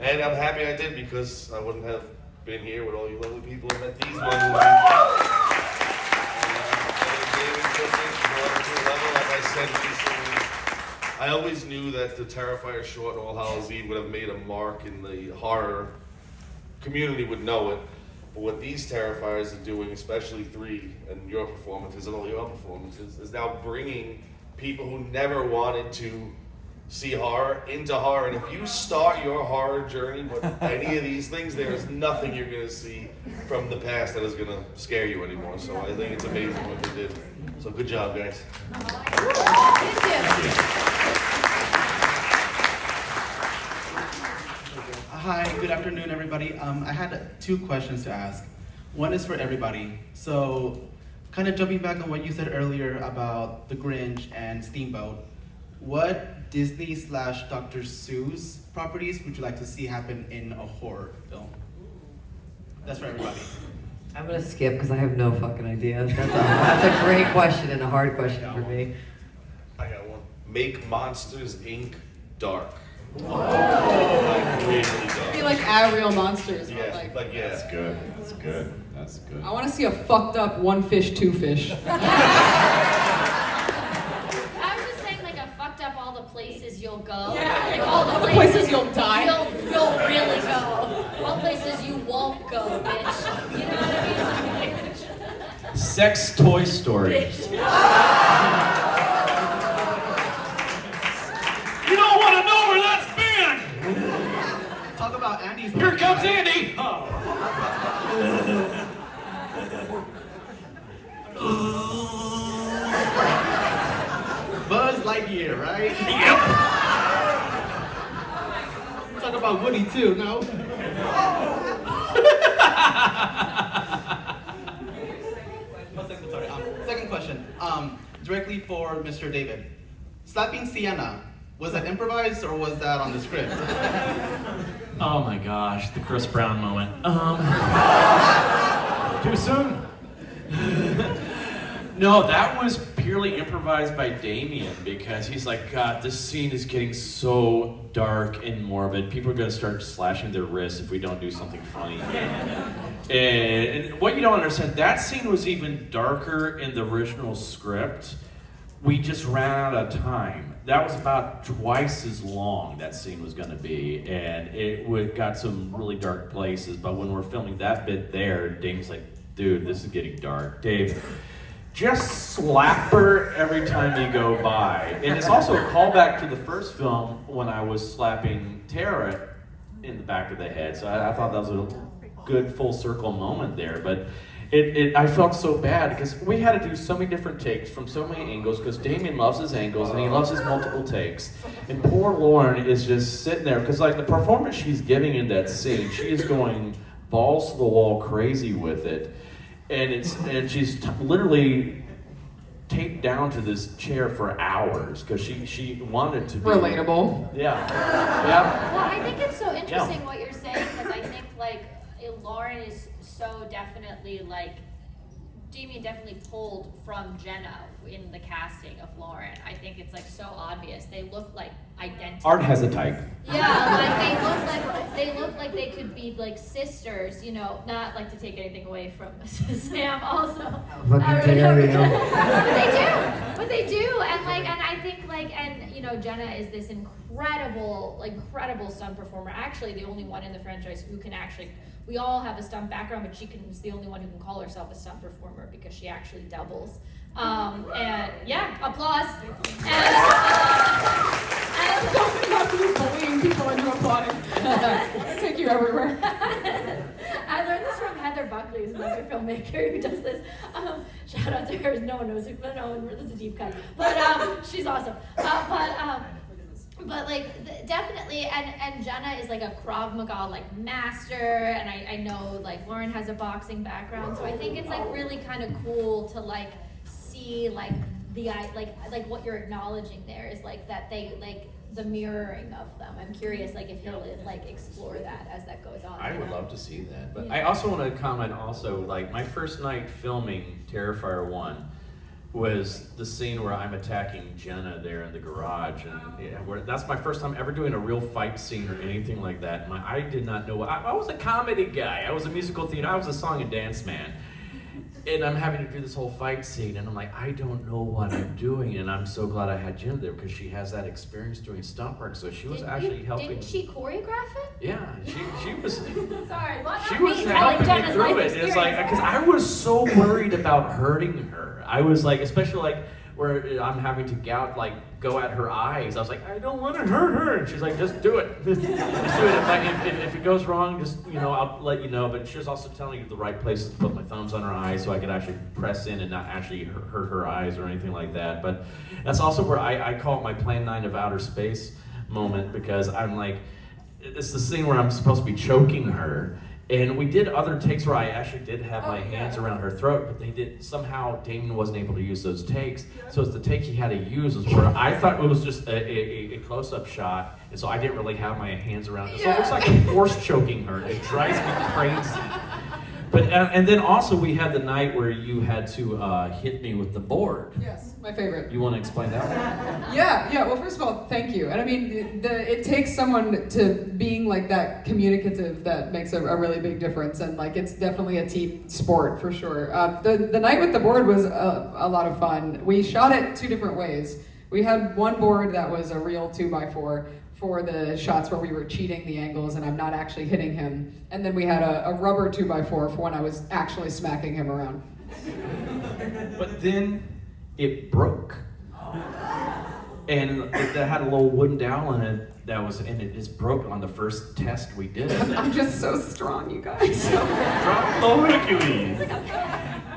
And I'm happy I did, because I wouldn't have been here with all you lovely people and met these ones. I always knew that the Terrifier short and All Hallows Eve would have made a mark in the horror community, would know it. But what these Terrifiers are doing, especially 3 and your performances and all your performances, is now bringing people who never wanted to see horror into horror. And if you start your horror journey with any of these things, there is nothing you're going to see from the past that is going to scare you anymore. So I think it's amazing what they did. So good job, guys. Hi, good afternoon, everybody. I had 2 questions to ask. One is for everybody. So, kind of jumping back on what you said earlier about The Grinch and Steamboat, what Disney/Dr. Seuss properties would you like to see happen in a horror film? That's for everybody. I'm gonna skip because I have no fucking idea. That's a great question and a hard question for me. I got one. Make Monsters Inc. dark. Oh. Really dark. Be like Real Monsters. But Yeah, like, yeah. That's good. That's good. That's good. I want to see a fucked up one fish, two fish. I was just saying, like, a fucked up all the places you'll go. Yeah. Like, all the places you'll die. You'll really go. All places you won't go, bitch. You know what I mean? Sex Toy Story. Bitch. You don't want to know where that's been! Talk about Andy's. Here comes Andy! Oh. Buzz Lightyear, right? Yep. Talk about Woody too, no? Second question. Directly for Mr. David. Slapping Sienna, was that improvised or was that on the script? Oh my gosh, the Chris Brown moment. Too soon? No, that was purely improvised by Damien because he's like, God, this scene is getting so dark and morbid. People are gonna start slashing their wrists if we don't do something funny. And what you don't understand, that scene was even darker in the original script. We just ran out of time. That was about twice as long that scene was going to be, and it got some really dark places. But when we're filming that bit there, Dame's like, dude, this is getting dark. Dave, just slap her every time you go by. And it's also a callback to the first film when I was slapping Tara in the back of the head. So I thought that was a good full circle moment there. But I felt so bad because we had to do so many different takes from so many angles because Damien loves his angles and he loves his multiple takes. And poor Lauren is just sitting there because like the performance she's giving in that scene, she is going balls to the wall crazy with it. And she's literally taped down to this chair for hours because she wanted to be relatable. Yeah. Well, I think it's so interesting what you're saying because I think like Lauren is so definitely like Damien definitely pulled from Jenna in the casting of Lauren. I think it's like so obvious. They look like identical. Art has a type. Yeah, like they look like they could be like sisters, you know, not like to take anything away from Sam also. But they do. And I think you know, Jenna is this incredible stunt performer. Actually the only one in the franchise who can actually, we all have a stunt background, but she's the only one who can call herself a stunt performer because she actually doubles. And yeah, applause. And not to be bullying people into applauding. Take you everywhere. I learned this from Heather Buckley, who's another filmmaker who does this. Shout out to her. No one knows it, but this is a deep cut. But she's awesome. But like definitely, and Jenna is like a Krav Maga like master, and I know like Lauren has a boxing background, so I think it's like really kind of cool to like see like the like what you're acknowledging there is like that they like the mirroring of them. I'm curious like if he'll like explore that as that goes on. I would love to see that, but Yeah. I also want to comment also like my first night filming Terrifier 1 was the scene where I'm attacking Jenna there in the garage, and that's my first time ever doing a real fight scene or anything like that. I did not know. I was a comedy guy. I was a musical theater. I was a song and dance man. And I'm having to do this whole fight scene, and I'm like, I don't know what I'm doing, and I'm so glad I had Jen there because she has that experience doing stunt work, so she was actually helping. Didn't she choreograph it? Yeah, she was. Sorry, what? She was helping me through it. It's like because I was so worried about hurting her. I was like, especially like where I'm having to go at her eyes. I was like, I don't want to hurt her. And she's like, just do it. Just do it. If it goes wrong, just I'll let you know. But she was also telling me the right places to put my thumbs on her eyes so I could actually press in and not actually hurt her eyes or anything like that. But that's also where I call it my Plan 9 of outer space moment because I'm like, it's the scene where I'm supposed to be choking her. And we did other takes where I actually did have my hands around her throat, but somehow Damon wasn't able to use those takes. So it's the take he had to use was where I thought it was just a close-up shot, and so I didn't really have my hands around her. So it looks like I'm force choking her. It drives me crazy. But and then also we had the night where you had to hit me with the board. Yes, my favorite. You want to explain that? Yeah. Well, first of all, thank you. And I mean, it takes someone to being like that communicative that makes a really big difference. And like, it's definitely a team sport for sure. The night with the board was a lot of fun. We shot it 2 different ways. We had one board that was a real 2x4 for the shots where we were cheating the angles and I'm not actually hitting him. And then we had a rubber 2x4 for when I was actually smacking him around. But then it broke. And it had a little wooden dowel in it and it just broke on the first test we did. I'm just so strong, you guys. Strong Hercules.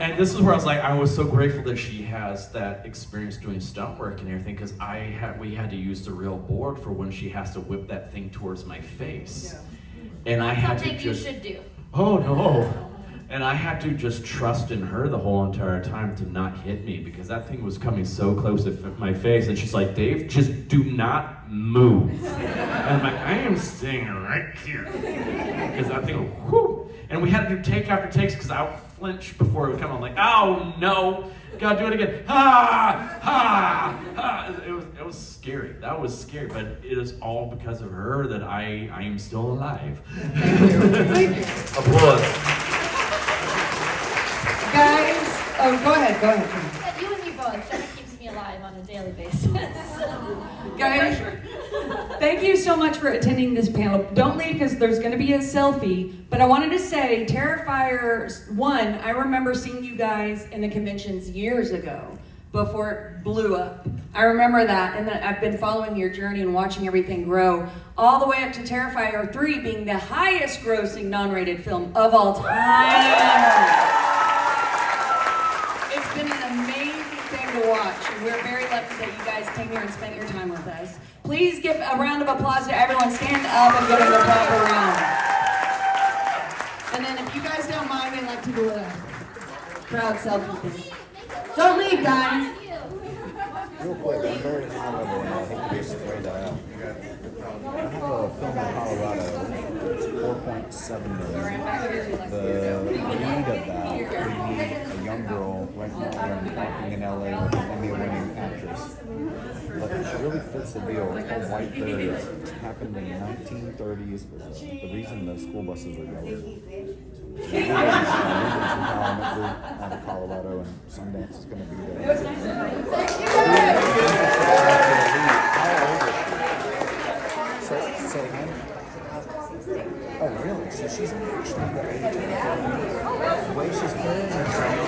And this is where I was so grateful that she has that experience doing stunt work and everything, because we had to use the real board for when she has to whip that thing towards my face. Yeah. And I had Something to just. you should do. Oh no. And I had to just trust in her the whole entire time to not hit me, because that thing was coming so close to my face. And she's like, Dave, just do not move. And I'm like, I am staying right here. Because that thing, whoo. And we had to do take after takes because I would flinch before it would come. I'm like, oh no, gotta do it again. It was scary. That was scary, but it is all because of her that I am still alive. Thank you. Thank you. Applause. Guys, go ahead. You and me both. Jenna keeps me alive on a daily basis. Guys, thank you so much for attending this panel. Don't leave because there's going to be a selfie. But I wanted to say, Terrifier 1, I remember seeing you guys in the conventions years ago before it blew up. I remember that. And then I've been following your journey and watching everything grow all the way up to Terrifier 3 being the highest grossing non-rated film of all time. It's been an amazing thing to watch, and we're very lucky that you guys came here and spent your time with us. Please give a round of applause to everyone. Stand up and give them the proper round. And then if you guys don't mind, I'd like to do a crowd selfie thing. Don't leave, guys. Real quick, I'm very high level and I hate to just throw that out. I have a film in Colorado. It's 4.7 million. The lead of that, we need a young girl right now walking in LA with an Emmy-winning actress. But she really fits the bill. It's called White Fairies. It happened in the 1930s. The reason the school buses were yellow. Out of Colorado, and Sundance is going to be there. Say again? Oh, really? So she's actually the age of the way she's carrying herself.